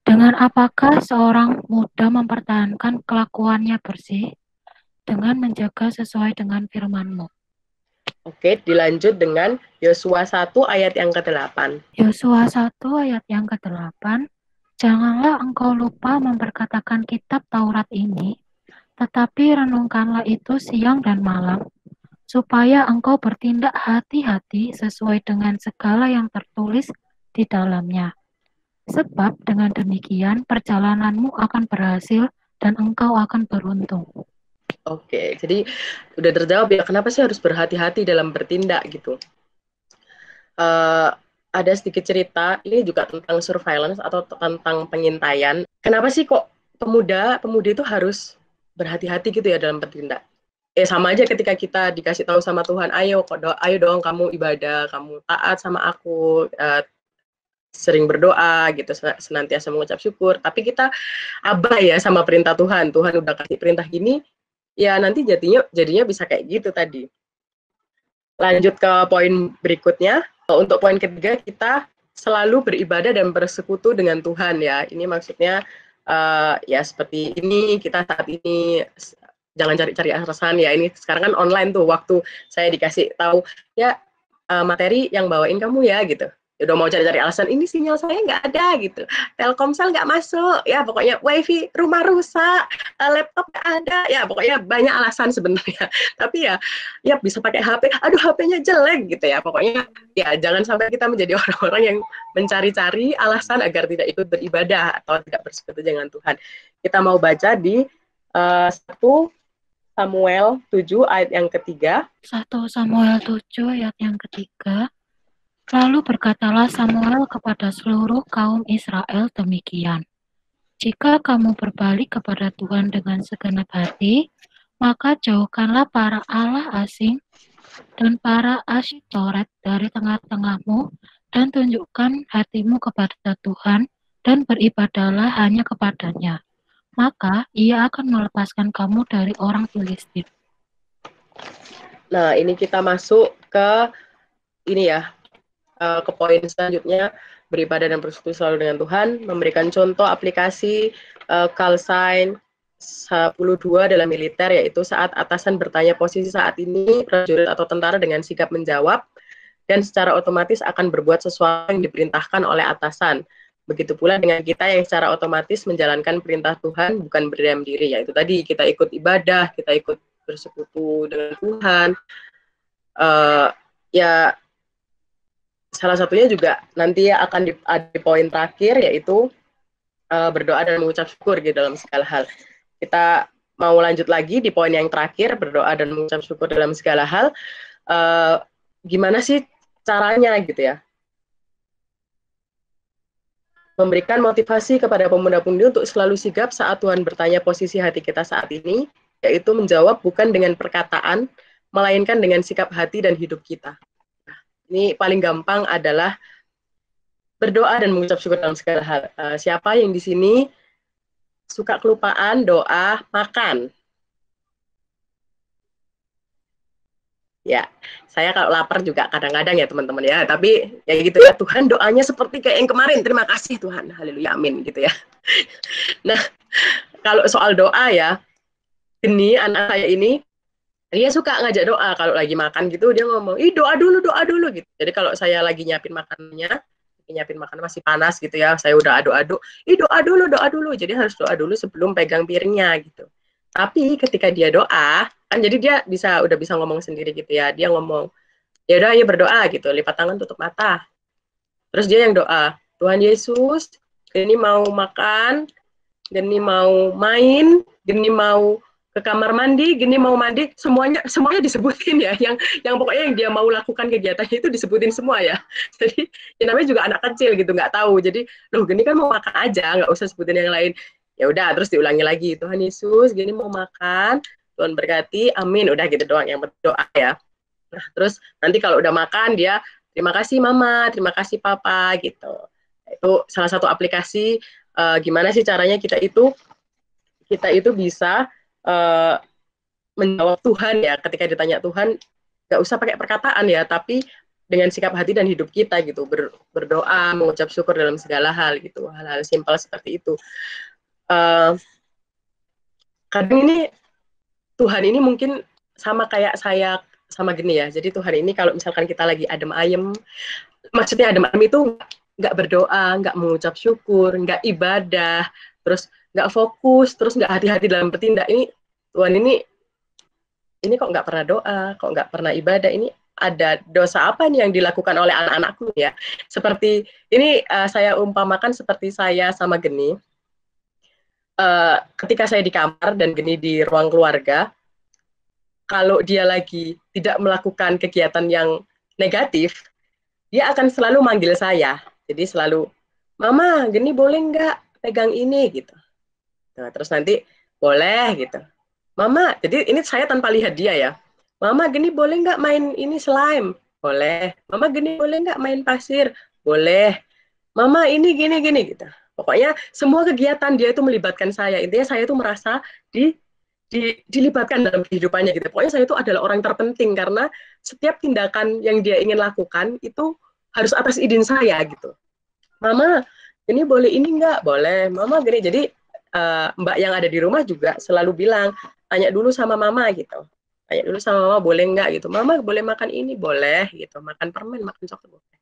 Dengan apakah seorang muda mempertahankan kelakuannya bersih? Dengan menjaga sesuai dengan firman-Mu. Oke, dilanjut dengan Yosua 1 ayat yang ke-8. Yosua 1 ayat yang ke-8. Janganlah engkau lupa memperkatakan kitab Taurat ini, tetapi renungkanlah itu siang dan malam, supaya engkau bertindak hati-hati sesuai dengan segala yang tertulis di dalamnya. Sebab dengan demikian perjalananmu akan berhasil dan engkau akan beruntung. Oke, jadi udah terjawab ya, kenapa sih harus berhati-hati dalam bertindak gitu. Ada sedikit cerita, ini juga tentang surveillance atau tentang pengintaian. Kenapa sih kok pemudi itu harus berhati-hati gitu ya dalam bertindak? Sama aja ketika kita dikasih tahu sama Tuhan, ayo dong kamu ibadah, kamu taat sama aku, sering berdoa gitu, senantiasa mengucap syukur, tapi kita abai ya sama perintah Tuhan. Tuhan udah kasih perintah gini, ya nanti jadinya bisa kayak gitu tadi. Lanjut ke poin berikutnya. Untuk poin ketiga, kita selalu beribadah dan bersekutu dengan Tuhan ya. Ini maksudnya ya seperti ini, kita saat ini jangan cari-cari alasan ya. Ini sekarang kan online tuh, waktu saya dikasih tahu ya materi yang bawain kamu ya gitu. Ya udah mau cari-cari alasan, ini sinyal saya nggak ada gitu, Telkomsel nggak masuk, ya pokoknya wifi rumah rusak, laptop nggak ada, ya pokoknya banyak alasan sebenarnya. Tapi ya bisa pakai HP, aduh HP-nya jelek gitu ya. Pokoknya ya jangan sampai kita menjadi orang-orang yang mencari-cari alasan agar tidak ikut beribadah atau tidak bersekutu dengan Tuhan. Kita mau baca di 1 Samuel 7 ayat yang ketiga. 1 Samuel 7 ayat yang ketiga. Lalu berkatalah Samuel kepada seluruh kaum Israel demikian. Jika kamu berbalik kepada Tuhan dengan segenap hati, maka jauhkanlah para allah asing dan para Asytoret dari tengah-tengahmu, dan tunjukkan hatimu kepada Tuhan, dan beribadahlah hanya kepadanya. Maka ia akan melepaskan kamu dari orang Filistin. Nah, ini kita masuk ke ini ya, ke poin selanjutnya, beribadah dan bersekutu selalu dengan Tuhan, memberikan contoh aplikasi call sign 12 dalam militer, yaitu saat atasan bertanya posisi saat ini, prajurit atau tentara dengan sigap menjawab, dan secara otomatis akan berbuat sesuatu yang diperintahkan oleh atasan. Begitu pula dengan kita yang secara otomatis menjalankan perintah Tuhan, bukan berdiam diri, yaitu tadi kita ikut ibadah, kita ikut bersekutu dengan Tuhan. Ya, salah satunya juga nanti akan di poin terakhir, yaitu berdoa dan mengucap syukur gitu dalam segala hal. Kita mau lanjut lagi di poin yang terakhir, berdoa dan mengucap syukur dalam segala hal. Gimana sih caranya gitu ya? Memberikan motivasi kepada pemuda-pemudi untuk selalu sigap saat Tuhan bertanya posisi hati kita saat ini, yaitu menjawab bukan dengan perkataan, melainkan dengan sikap hati dan hidup kita. Nah, ini paling gampang adalah berdoa dan mengucap syukur dalam segala hal. Siapa yang di sini suka kelupaan doa makan? Ya, saya kalau lapar juga kadang-kadang ya teman-teman ya, tapi ya gitu ya, Tuhan doanya seperti kayak yang kemarin, terima kasih Tuhan, haleluya, amin gitu ya. Nah, kalau soal doa ya, ini anak saya ini, dia suka ngajak doa, kalau lagi makan gitu, dia ngomong, ih doa dulu gitu. Jadi kalau saya lagi nyiapin makanannya, masih panas gitu ya, saya udah aduk-aduk, ih doa dulu, jadi harus doa dulu sebelum pegang piringnya gitu. Tapi ketika dia doa, kan jadi dia udah bisa ngomong sendiri gitu ya. Dia ngomong, ya udah ayo berdoa gitu, lipat tangan tutup mata. Terus dia yang doa, Tuhan Yesus, Geni mau makan, Geni mau main, Geni mau ke kamar mandi, Geni mau mandi, semuanya disebutin ya. Yang pokoknya yang dia mau lakukan kegiatannya itu disebutin semua ya. Jadi ya namanya juga anak kecil gitu, nggak tahu. Jadi loh Geni kan mau makan aja, nggak usah sebutin yang lain. Ya udah, terus diulangi lagi, Tuhan Yesus, Geni mau makan, Tuhan berkati, amin, udah gitu doang, yang berdoa ya. Nah, terus nanti kalau udah makan dia, terima kasih mama, terima kasih papa, gitu. Itu salah satu aplikasi, gimana sih caranya kita itu bisa menjawab Tuhan ya, ketika ditanya Tuhan, nggak usah pakai perkataan ya, tapi dengan sikap hati dan hidup kita gitu, berdoa, mengucap syukur dalam segala hal gitu, hal-hal simpel seperti itu. Kadang ini Tuhan ini mungkin sama kayak saya sama gini ya. Jadi Tuhan ini kalau misalkan kita lagi adem ayem, maksudnya adem ayem itu nggak berdoa, nggak mengucap syukur, nggak ibadah, terus nggak fokus, terus nggak hati-hati dalam bertindak. Ini Tuhan ini kok nggak pernah doa, kok nggak pernah ibadah. Ini ada dosa apa nih yang dilakukan oleh anak-anakku ya? Seperti ini saya umpamakan seperti saya sama Geni. Ketika saya di kamar dan Geni di ruang keluarga, kalau dia lagi tidak melakukan kegiatan yang negatif, dia akan selalu manggil saya. Jadi selalu, Mama, Geni boleh nggak pegang ini gitu. Nah, terus nanti boleh gitu. Mama, jadi ini saya tanpa lihat dia ya. Mama, Geni boleh nggak main ini slime? Boleh. Mama, Geni boleh nggak main pasir? Boleh. Mama, ini gini gitu. Pokoknya semua kegiatan dia itu melibatkan saya. Intinya saya itu merasa dilibatkan dalam kehidupannya gitu. Pokoknya saya itu adalah orang terpenting karena setiap tindakan yang dia ingin lakukan itu harus atas izin saya gitu. Mama, ini boleh ini nggak? Boleh. Mama gini. Jadi mbak yang ada di rumah juga selalu bilang, tanya dulu sama mama gitu. Tanya dulu sama mama boleh nggak gitu. Mama boleh makan ini? Boleh gitu. Makan permen, makan coklat boleh.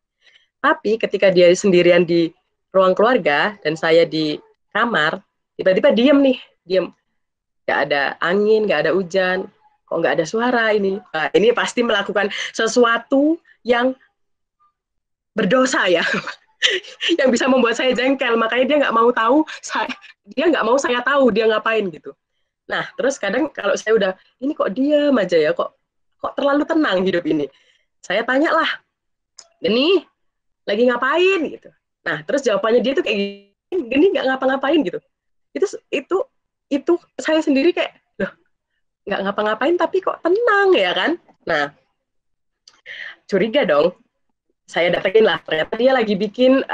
Tapi ketika dia sendirian di ruang keluarga dan saya di kamar, tiba-tiba diem. Nggak ada angin, nggak ada hujan, kok nggak ada suara ini. Nah, ini pasti melakukan sesuatu yang berdosa ya, yang bisa membuat saya jengkel. Makanya dia nggak mau tahu, dia nggak mau saya tahu dia ngapain gitu. Nah, terus kadang kalau saya udah, ini kok diam aja ya, kok terlalu tenang hidup ini. Saya tanya lah, Geni, lagi ngapain gitu. Nah, terus jawabannya dia tuh kayak gini, Geni nggak ngapa-ngapain gitu. Itu saya sendiri kayak, loh, nggak ngapa-ngapain tapi kok tenang ya kan. Nah, curiga dong. Saya datengin lah, ternyata dia lagi bikin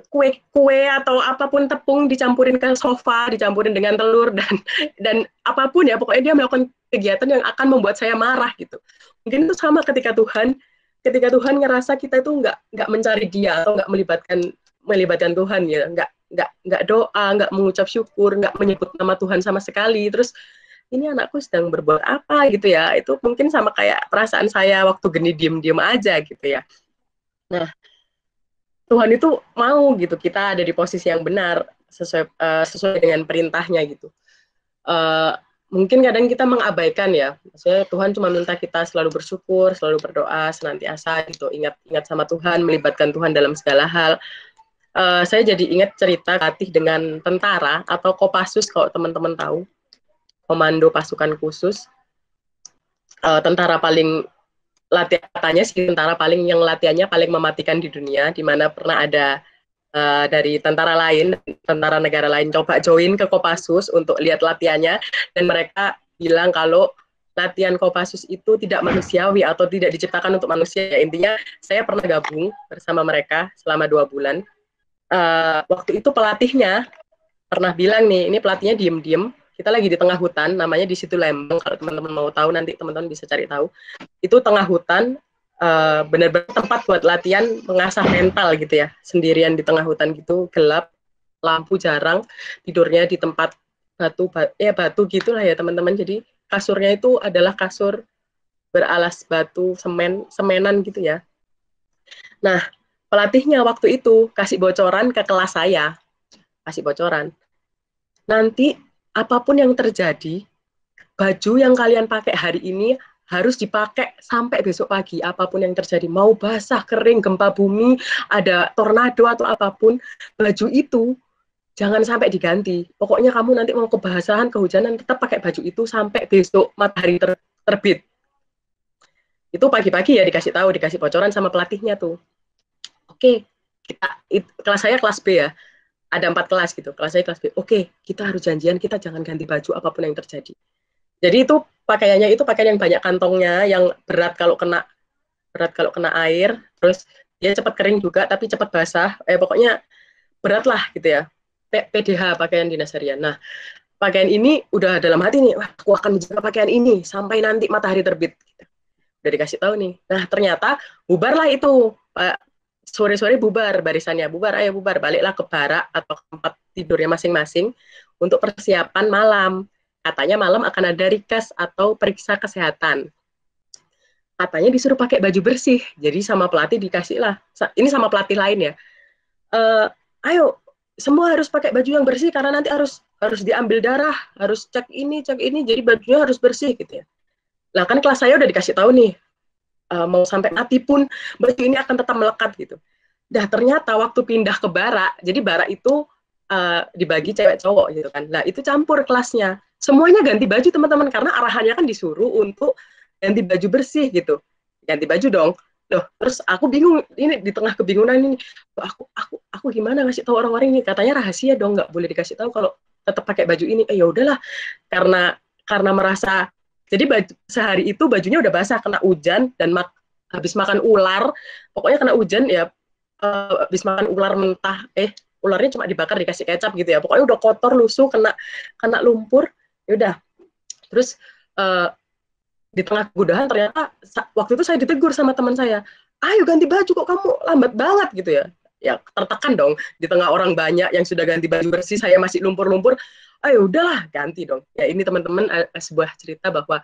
kue atau apapun, tepung dicampurin ke sofa, dicampurin dengan telur dan apapun ya, pokoknya dia melakukan kegiatan yang akan membuat saya marah gitu. Mungkin itu sama ketika Tuhan ngerasa kita itu nggak mencari dia atau nggak melibatkan Tuhan ya, nggak doa, nggak mengucap syukur, nggak menyebut nama Tuhan sama sekali. Terus ini anakku sedang berbuat apa gitu ya? Itu mungkin sama kayak perasaan saya waktu Geni diem-diem aja gitu ya. Nah, Tuhan itu mau gitu kita ada di posisi yang benar sesuai dengan perintahnya gitu. Mungkin kadang kita mengabaikan ya, maksudnya Tuhan cuma minta kita selalu bersyukur, selalu berdoa, senantiasa gitu, ingat sama Tuhan, melibatkan Tuhan dalam segala hal. Saya jadi ingat cerita latih dengan tentara atau Kopassus kalau teman-teman tahu, Komando Pasukan Khusus. Tentara paling katanya sih tentara paling yang latihannya paling mematikan di dunia, di mana pernah ada dari tentara negara lain coba join ke Kopassus untuk lihat latihannya, dan mereka bilang kalau latihan Kopassus itu tidak manusiawi atau tidak diciptakan untuk manusia. Ya, intinya saya pernah gabung bersama mereka selama 2 bulan. Waktu itu pelatihnya pernah bilang nih, ini pelatihnya diem-diem, kita lagi di tengah hutan, namanya di situ Lembang, kalau teman-teman mau tahu nanti teman-teman bisa cari tahu. Itu tengah hutan, benar-benar tempat buat latihan mengasah mental gitu ya, sendirian di tengah hutan gitu, gelap, lampu jarang, tidurnya di tempat batu gitulah ya teman-teman. Jadi kasurnya itu adalah kasur beralas batu, semenan gitu ya. Nah, pelatihnya waktu itu kasih bocoran ke kelas saya, nanti apapun yang terjadi, baju yang kalian pakai hari ini harus dipakai sampai besok pagi, apapun yang terjadi, mau basah, kering, gempa bumi, ada tornado atau apapun, baju itu jangan sampai diganti. Pokoknya kamu nanti mau kebasahan, kehujanan, tetap pakai baju itu sampai besok matahari terbit. Itu pagi-pagi ya dikasih bocoran sama pelatihnya tuh. Oke, kelas saya kelas B ya, ada 4 kelas gitu, kelas saya kelas B. Oke, kita harus janjian, kita jangan ganti baju apapun yang terjadi. Jadi itu pakaiannya itu pakaian yang banyak kantongnya, yang berat kalau kena air, terus dia cepat kering juga tapi cepat basah. Pokoknya berat lah gitu ya. PDH, pakaian dinas harian. Nah, pakaian ini udah dalam hati nih, wah, aku akan menjaga pakaian ini sampai nanti matahari terbit. Udah dikasih tahu nih. Nah, ternyata bubarlah itu. Sore-sore bubar, barisannya bubar, ayo bubar, baliklah ke barak atau tempat tidurnya masing-masing untuk persiapan malam. Katanya malam akan ada rikas atau periksa kesehatan. Katanya disuruh pakai baju bersih. Jadi sama pelatih dikasih lah, ini sama pelatih lain ya, ayo semua harus pakai baju yang bersih karena nanti harus diambil darah, harus cek ini, jadi bajunya harus bersih gitu ya. Nah kan kelas saya udah dikasih tahu nih, mau sampai mati pun baju ini akan tetap melekat gitu. Dah ternyata waktu pindah ke barak, jadi barak itu dibagi cewek cowok gitu kan. Nah itu campur kelasnya, semuanya ganti baju teman-teman karena arahannya kan disuruh untuk ganti baju bersih gitu, ganti baju dong. Loh, terus aku bingung ini di tengah kebingungan ini, aku gimana ngasih tahu orang-orang ini, katanya rahasia dong, nggak boleh dikasih tahu kalau tetap pakai baju ini. Ya udahlah, karena merasa. Jadi sehari itu bajunya udah basah, kena hujan, dan habis makan ular, pokoknya kena hujan ya, habis makan ular mentah, ularnya cuma dibakar dikasih kecap gitu ya, pokoknya udah kotor, lusuh, kena lumpur, yaudah. Terus di tengah kegudahan ternyata waktu itu saya ditegur sama teman saya, ayo ganti baju, kok kamu lambat banget gitu ya. Ya tertekan dong, di tengah orang banyak yang sudah ganti baju bersih, saya masih lumpur-lumpur. Ayo udahlah ganti dong. Ya ini teman-teman sebuah cerita bahwa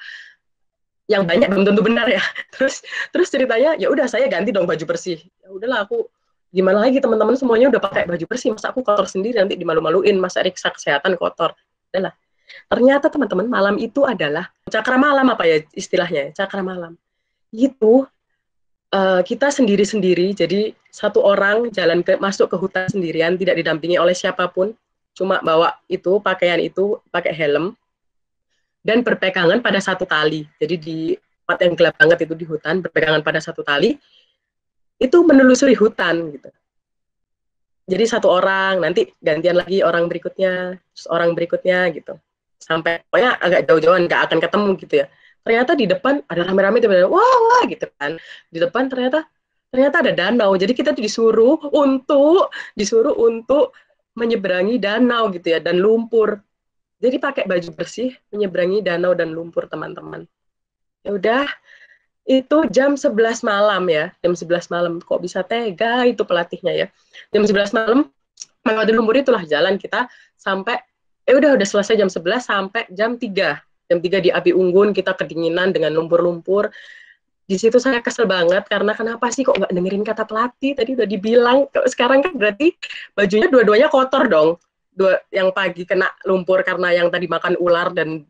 yang banyak belum tentu benar ya. Terus ceritanya ya udah saya ganti dong baju bersih. Ya udahlah, aku gimana lagi, teman-teman semuanya udah pakai baju bersih, masa aku kotor sendiri nanti dimalu-maluin, masa periksa kesehatan kotor. Udahlah. Ternyata teman-teman malam itu adalah cakra malam, apa ya istilahnya, cakra malam. Itu kita sendiri-sendiri, jadi satu orang jalan masuk ke hutan sendirian, tidak didampingi oleh siapapun, cuma bawa itu pakaian itu, pakai helm, dan berpegangan pada satu tali. Jadi di tempat yang gelap banget itu di hutan, berpegangan pada satu tali, itu menelusuri hutan gitu. Jadi satu orang, nanti gantian lagi orang berikutnya, terus orang berikutnya gitu. Sampai pokoknya agak jauh-jauhan, nggak akan ketemu gitu ya. Ternyata di depan ada rame-rame, tiba-tiba wah gitu kan. Di depan ternyata ada danau. Jadi kita disuruh untuk menyeberangi danau gitu ya, dan lumpur. Jadi pakai baju bersih menyeberangi danau dan lumpur, teman-teman. Ya udah, itu jam 11 malam ya, jam 11 malam. Kok bisa tega itu pelatihnya ya. Jam 11 malam melewati lumpur itulah jalan kita sampai udah selesai jam 11 sampai jam 3. Jam 3 di Api Unggun kita kedinginan dengan lumpur-lumpur. Di situ saya kesel banget karena kenapa sih kok nggak dengerin kata pelatih, tadi udah dibilang. Sekarang kan berarti bajunya dua-duanya kotor dong. Yang pagi kena lumpur karena yang tadi makan ular dan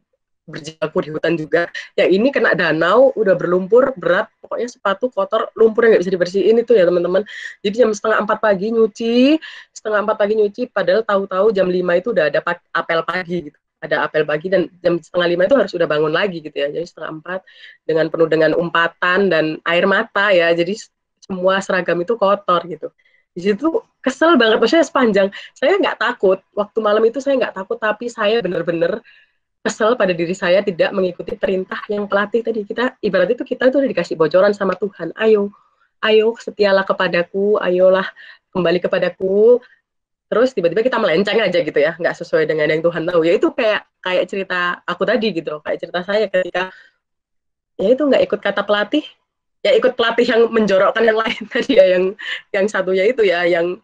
berjibaku di hutan juga. Yang ini kena danau, udah berlumpur, berat, pokoknya sepatu kotor, lumpur yang nggak bisa dibersihin itu ya teman-teman. Jadi jam 3:30 pagi nyuci, 3:30 pagi nyuci, padahal tahu-tahu jam 5 itu udah ada apel pagi gitu. Ada apel pagi dan jam 4:30 itu harus udah bangun lagi gitu ya. Jadi 3:30 dengan penuh dengan umpatan dan air mata ya. Jadi semua seragam itu kotor gitu. Di situ kesel banget, maksudnya sepanjang saya nggak takut waktu malam itu, saya nggak takut, tapi saya benar-benar kesel pada diri saya tidak mengikuti perintah yang pelatih tadi. Kita ibarat itu kita tuh udah dikasih bocoran sama Tuhan, ayo setialah kepadaku, ayolah kembali kepadaku. Terus tiba-tiba kita melenceng aja gitu ya, nggak sesuai dengan yang Tuhan tahu. Ya itu kayak cerita aku tadi gitu, kayak cerita saya ketika ya itu nggak ikut kata pelatih, ya ikut pelatih yang menjorokkan yang lain tadi ya, yang satunya itu ya yang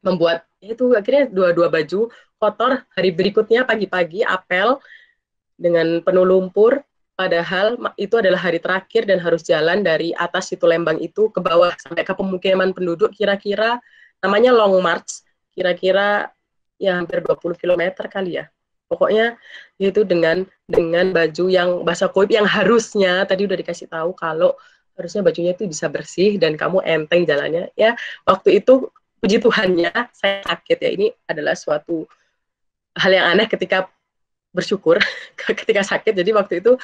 membuat itu akhirnya dua baju kotor. Hari berikutnya pagi-pagi apel dengan penuh lumpur, padahal itu adalah hari terakhir dan harus jalan dari atas Situ Lembang itu ke bawah sampai ke pemukiman penduduk, kira-kira namanya long march, kira-kira ya hampir 20 km kali ya. Pokoknya itu dengan baju yang basah kuyup, yang harusnya tadi udah dikasih tahu kalau harusnya bajunya itu bisa bersih dan kamu enteng jalannya. Ya, waktu itu puji Tuhannya saya sakit ya. Ini adalah suatu hal yang aneh ketika bersyukur ketika sakit. Jadi waktu itu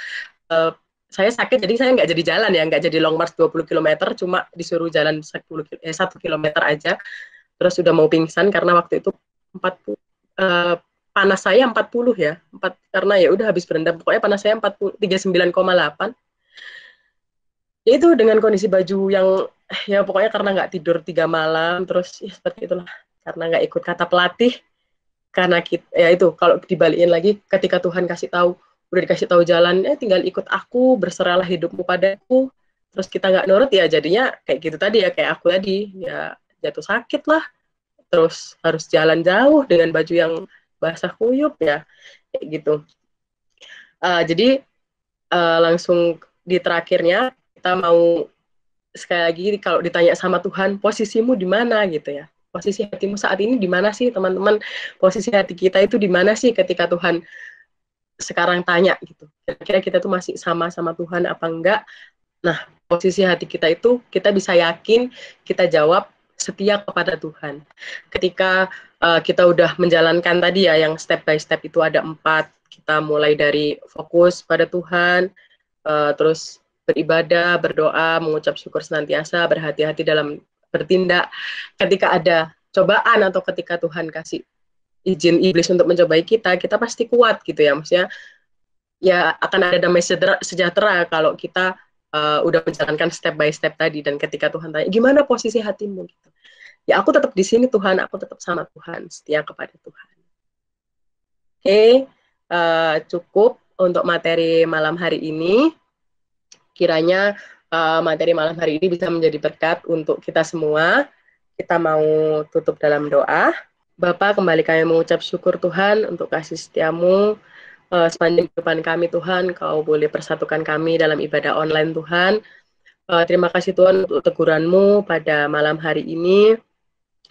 saya sakit, jadi saya nggak jadi jalan ya, nggak jadi long march 20 km, cuma disuruh jalan 1 km aja. Terus udah mau pingsan karena waktu itu 40, panas saya 40 ya, karena ya udah habis berendam. Pokoknya panas saya 39,8. Ya itu dengan kondisi baju yang ya pokoknya karena nggak tidur 3 malam, terus ya seperti itulah, karena nggak ikut kata pelatih. Karena kita, ya itu kalau dibalikin lagi, ketika Tuhan kasih tahu, udah dikasih tahu jalan, tinggal ikut aku, berserahlah hidupmu padaku, terus kita nggak nurut, ya jadinya kayak gitu tadi ya, kayak aku tadi, ya jatuh sakit lah, terus harus jalan jauh dengan baju yang basah kuyup ya, kayak gitu. Jadi langsung di terakhirnya kita mau sekali lagi kalau ditanya sama Tuhan, posisimu di mana gitu ya. Posisi hatimu saat ini di mana sih, teman-teman? Posisi hati kita itu di mana sih ketika Tuhan sekarang tanya gitu. Kira-kira kita tuh masih sama Tuhan apa enggak? Nah, posisi hati kita itu kita bisa yakin, kita jawab setia kepada Tuhan. Ketika kita udah menjalankan tadi ya, yang step by step itu ada 4. Kita mulai dari fokus pada Tuhan, terus beribadah, berdoa, mengucap syukur senantiasa, berhati-hati dalam bertindak. Ketika ada cobaan atau ketika Tuhan kasih izin iblis untuk mencobai kita pasti kuat gitu ya. Maksudnya ya akan ada damai sejahtera kalau kita udah menjalankan step by step tadi. Dan ketika Tuhan tanya, gimana posisi hatimu gitu, ya aku tetap di sini Tuhan, aku tetap sama Tuhan, setia kepada Tuhan. Oke, cukup untuk materi malam hari ini. Kiranya materi malam hari ini bisa menjadi berkat untuk kita semua. Kita mau tutup dalam doa. Bapa, kembali kami mengucap syukur Tuhan untuk kasih setiamu sepanjang kehidupan kami Tuhan. Kau boleh persatukan kami dalam ibadah online Tuhan. Terima kasih Tuhan untuk teguranmu pada malam hari ini.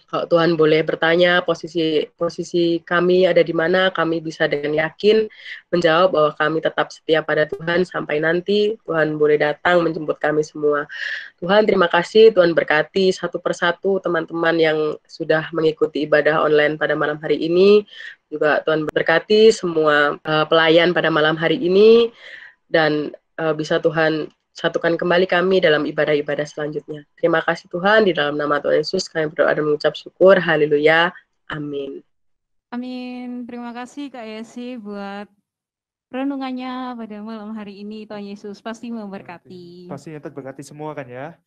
Kalau Tuhan boleh bertanya posisi kami ada di mana, kami bisa dengan yakin menjawab bahwa kami tetap setia pada Tuhan sampai nanti Tuhan boleh datang menjemput kami semua. Tuhan terima kasih, Tuhan berkati satu persatu teman-teman yang sudah mengikuti ibadah online pada malam hari ini. Juga Tuhan berkati semua pelayan pada malam hari ini, dan bisa Tuhan satukan kembali kami dalam ibadah-ibadah selanjutnya. Terima kasih Tuhan, di dalam nama Tuhan Yesus kami berdoa dan mengucap syukur. Haleluya. Amin. Amin. Terima kasih Kak Yesi buat renungannya pada malam hari ini. Tuhan Yesus pasti memberkati. Pastinya terberkati semua kan ya?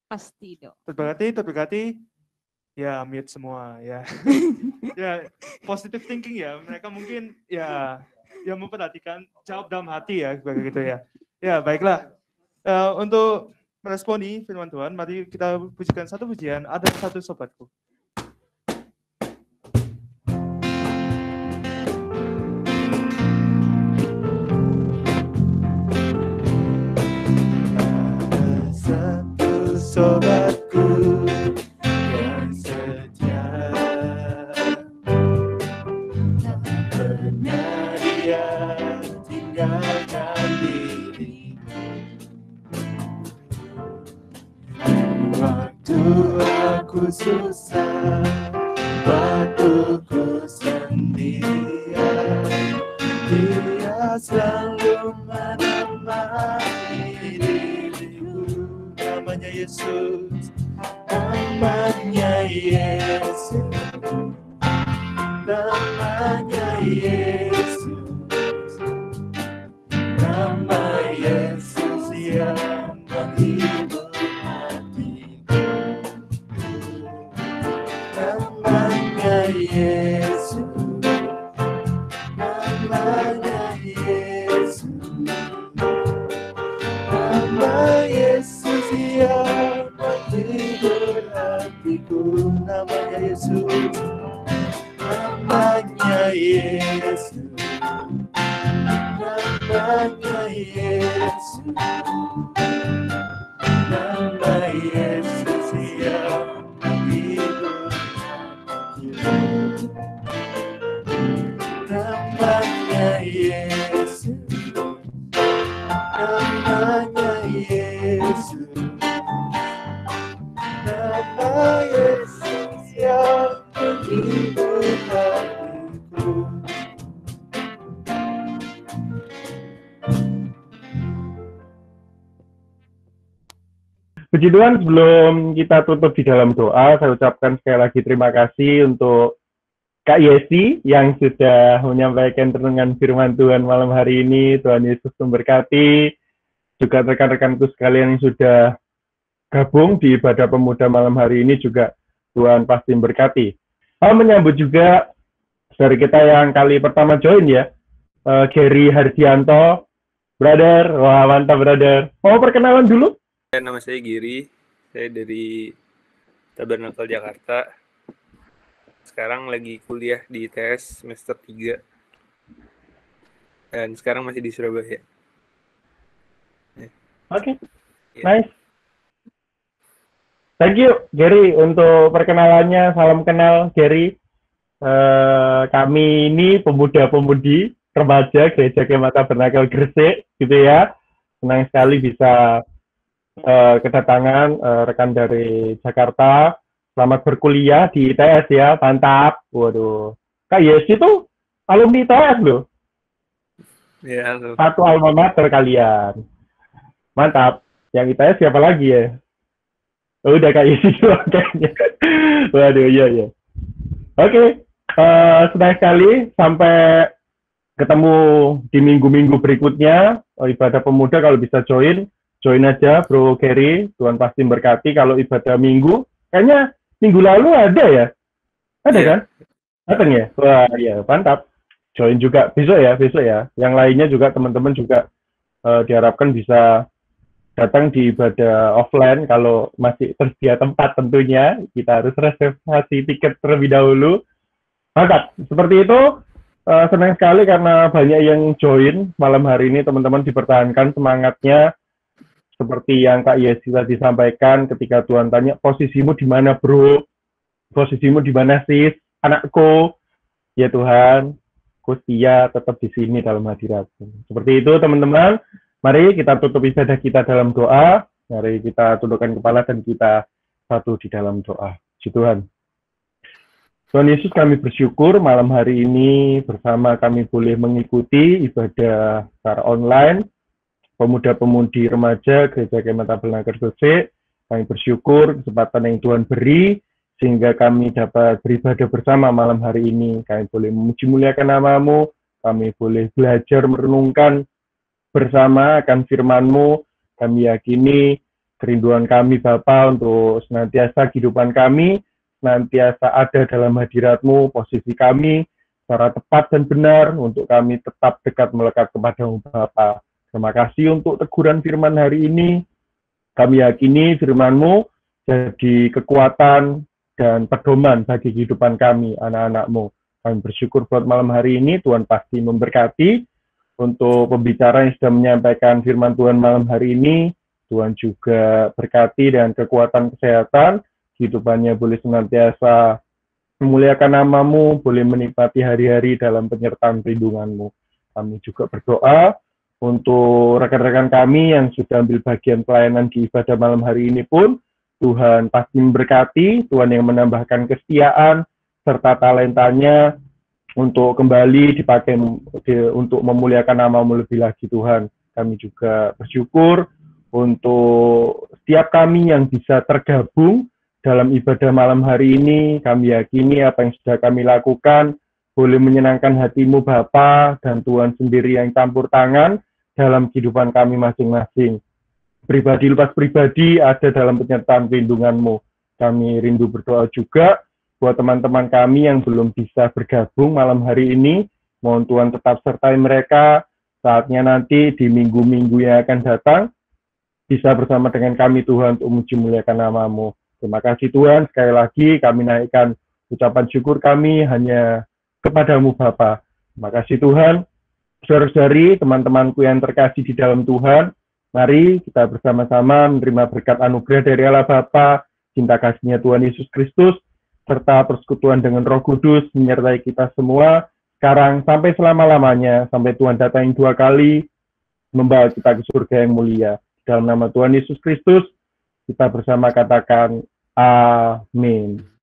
Pasti dong. Terberkati. Ya, mute semua ya. Ya, positive thinking ya. Mereka mungkin ya memperhatikan, jawab dalam hati ya, begitu ya. Ya, baiklah. Untuk meresponi firman Tuhan, mari kita pujikan satu pujian, Ada Satu Sobatku. Ada satu sobatku yang setia, tak pernah dia tinggalkan diri. Waktu aku susah, waktu ku sendirian, Dia selalu menemani diriku. Namanya Yesus, namanya Yesus, namanya Yesus, nama Yesus yang menghibur hatiku. Namanya Yesus, namanya Yesus, nama Yesus yang menghibur hatiku. Namanya Yesus, namanya Yesus, namanya Yesus, nama Yesus yang menghibur hatiku. Namanya Yesus, namanya Yesus, nama Yesus yang menghibur hatiku. Puji Tuhan, sebelum kita tutup di dalam doa, saya ucapkan sekali lagi terima kasih untuk Kak Yesi yang sudah menyampaikan renungan firman Tuhan malam hari ini. Tuhan Yesus memberkati. Juga rekan-rekanku sekalian yang sudah gabung di ibadah pemuda malam hari ini juga Tuhan pasti memberkati. Menyambut juga dari kita yang kali pertama join ya, Gary Hardianto, brother. Wah, mantap brother. Mau perkenalan dulu? Nama saya Giri, saya dari Tabernakel Jakarta. Sekarang lagi kuliah di ITS semester 3. Dan sekarang masih di Surabaya. Oke, nice. Thank you, Gary, untuk perkenalannya. Salam kenal, Gary. Kami ini pemuda-pemudi remaja Gereja Kemah Tabernakel Gresik, gitu ya. Senang sekali bisa kedatangan rekan dari Jakarta. Selamat berkuliah di ITS ya, mantap. Waduh, Kak Yesi itu alumni ITS loh. Ya, halo. Satu alma mater kalian. Mantap. Yang ITS siapa lagi ya? Oh, udah Kak Yesi doang kayaknya. Waduh, iya. Oke, senang sekali sampai ketemu di minggu-minggu berikutnya. Ibadah pemuda kalau bisa join aja Bro Gary. Tuhan pasti berkati. Kalau ibadah minggu, kayaknya minggu lalu ada ya? Ada kan? Datang ya? Wah, iya, mantap. Join juga besok ya. Yang lainnya juga teman-teman juga diharapkan bisa datang di ibadah offline kalau masih tersedia tempat tentunya. Kita harus reservasi tiket terlebih dahulu. Mantap. Seperti itu, senang sekali karena banyak yang join malam hari ini. Teman-teman dipertahankan semangatnya. Seperti yang Kak Yesi tadi sampaikan ketika Tuhan tanya, posisimu di mana bro? posisimu di mana sih, anakku? Ya Tuhan, ku setia tetap di sini dalam hadirat-Mu. Seperti itu teman-teman, mari kita tutup ibadah kita dalam doa, mari kita tundukkan kepala dan kita satu di dalam doa. Puji Tuhan. Tuhan Yesus, kami bersyukur malam hari ini bersama kami boleh mengikuti ibadah secara online, pemuda-pemudi remaja Gereja Kemah Tabernakel Gresik. Kami bersyukur kesempatan yang Tuhan beri, sehingga kami dapat beribadah bersama malam hari ini. Kami boleh memuji muliakan nama-Mu, kami boleh belajar merenungkan bersama akan firman-Mu. Kami yakini kerinduan kami Bapa untuk senantiasa kehidupan kami, senantiasa ada dalam hadirat-Mu, posisi kami secara tepat dan benar, untuk kami tetap dekat melekat kepada-Mu Bapa. Terima kasih untuk teguran firman hari ini. Kami yakini firman-Mu jadi kekuatan dan pedoman bagi kehidupan kami, anak-anak-Mu. Kami bersyukur buat malam hari ini, Tuhan pasti memberkati untuk pembicara yang sudah menyampaikan firman Tuhan malam hari ini. Tuhan juga berkati dan kekuatan kesehatan, kehidupannya boleh senantiasa memuliakan nama-Mu, boleh menikmati hari-hari dalam penyertaan perlindungan-Mu. Kami juga berdoa untuk rekan-rekan kami yang sudah ambil bagian pelayanan di ibadah malam hari ini pun, Tuhan pasti memberkati, Tuhan yang menambahkan kesetiaan serta talentanya untuk kembali dipakai untuk memuliakan nama-Mu lebih lagi Tuhan. Kami juga bersyukur untuk setiap kami yang bisa tergabung dalam ibadah malam hari ini. Kami yakini apa yang sudah kami lakukan boleh menyenangkan hati-Mu Bapa, dan Tuhan sendiri yang campur tangan dalam kehidupan kami masing-masing. Pribadi lepas pribadi ada dalam penyertaan perlindungan-Mu. Kami rindu berdoa juga buat teman-teman kami yang belum bisa bergabung malam hari ini. Mohon Tuhan tetap sertai mereka saatnya nanti di minggu-minggu yang akan datang, bisa bersama dengan kami Tuhan untuk memuji muliakan nama-Mu. Terima kasih Tuhan, sekali lagi kami naikkan ucapan syukur kami hanya kepada-Mu Bapa. Terima kasih Tuhan. Saudara-saudari, teman-temanku yang terkasih di dalam Tuhan, mari kita bersama-sama menerima berkat anugerah dari Allah Bapa, cinta kasih-Nya Tuhan Yesus Kristus, serta persekutuan dengan Roh Kudus menyertai kita semua, sekarang sampai selama-lamanya, sampai Tuhan datang dua kali, membawa kita ke surga yang mulia. Dalam nama Tuhan Yesus Kristus, kita bersama katakan, Amin.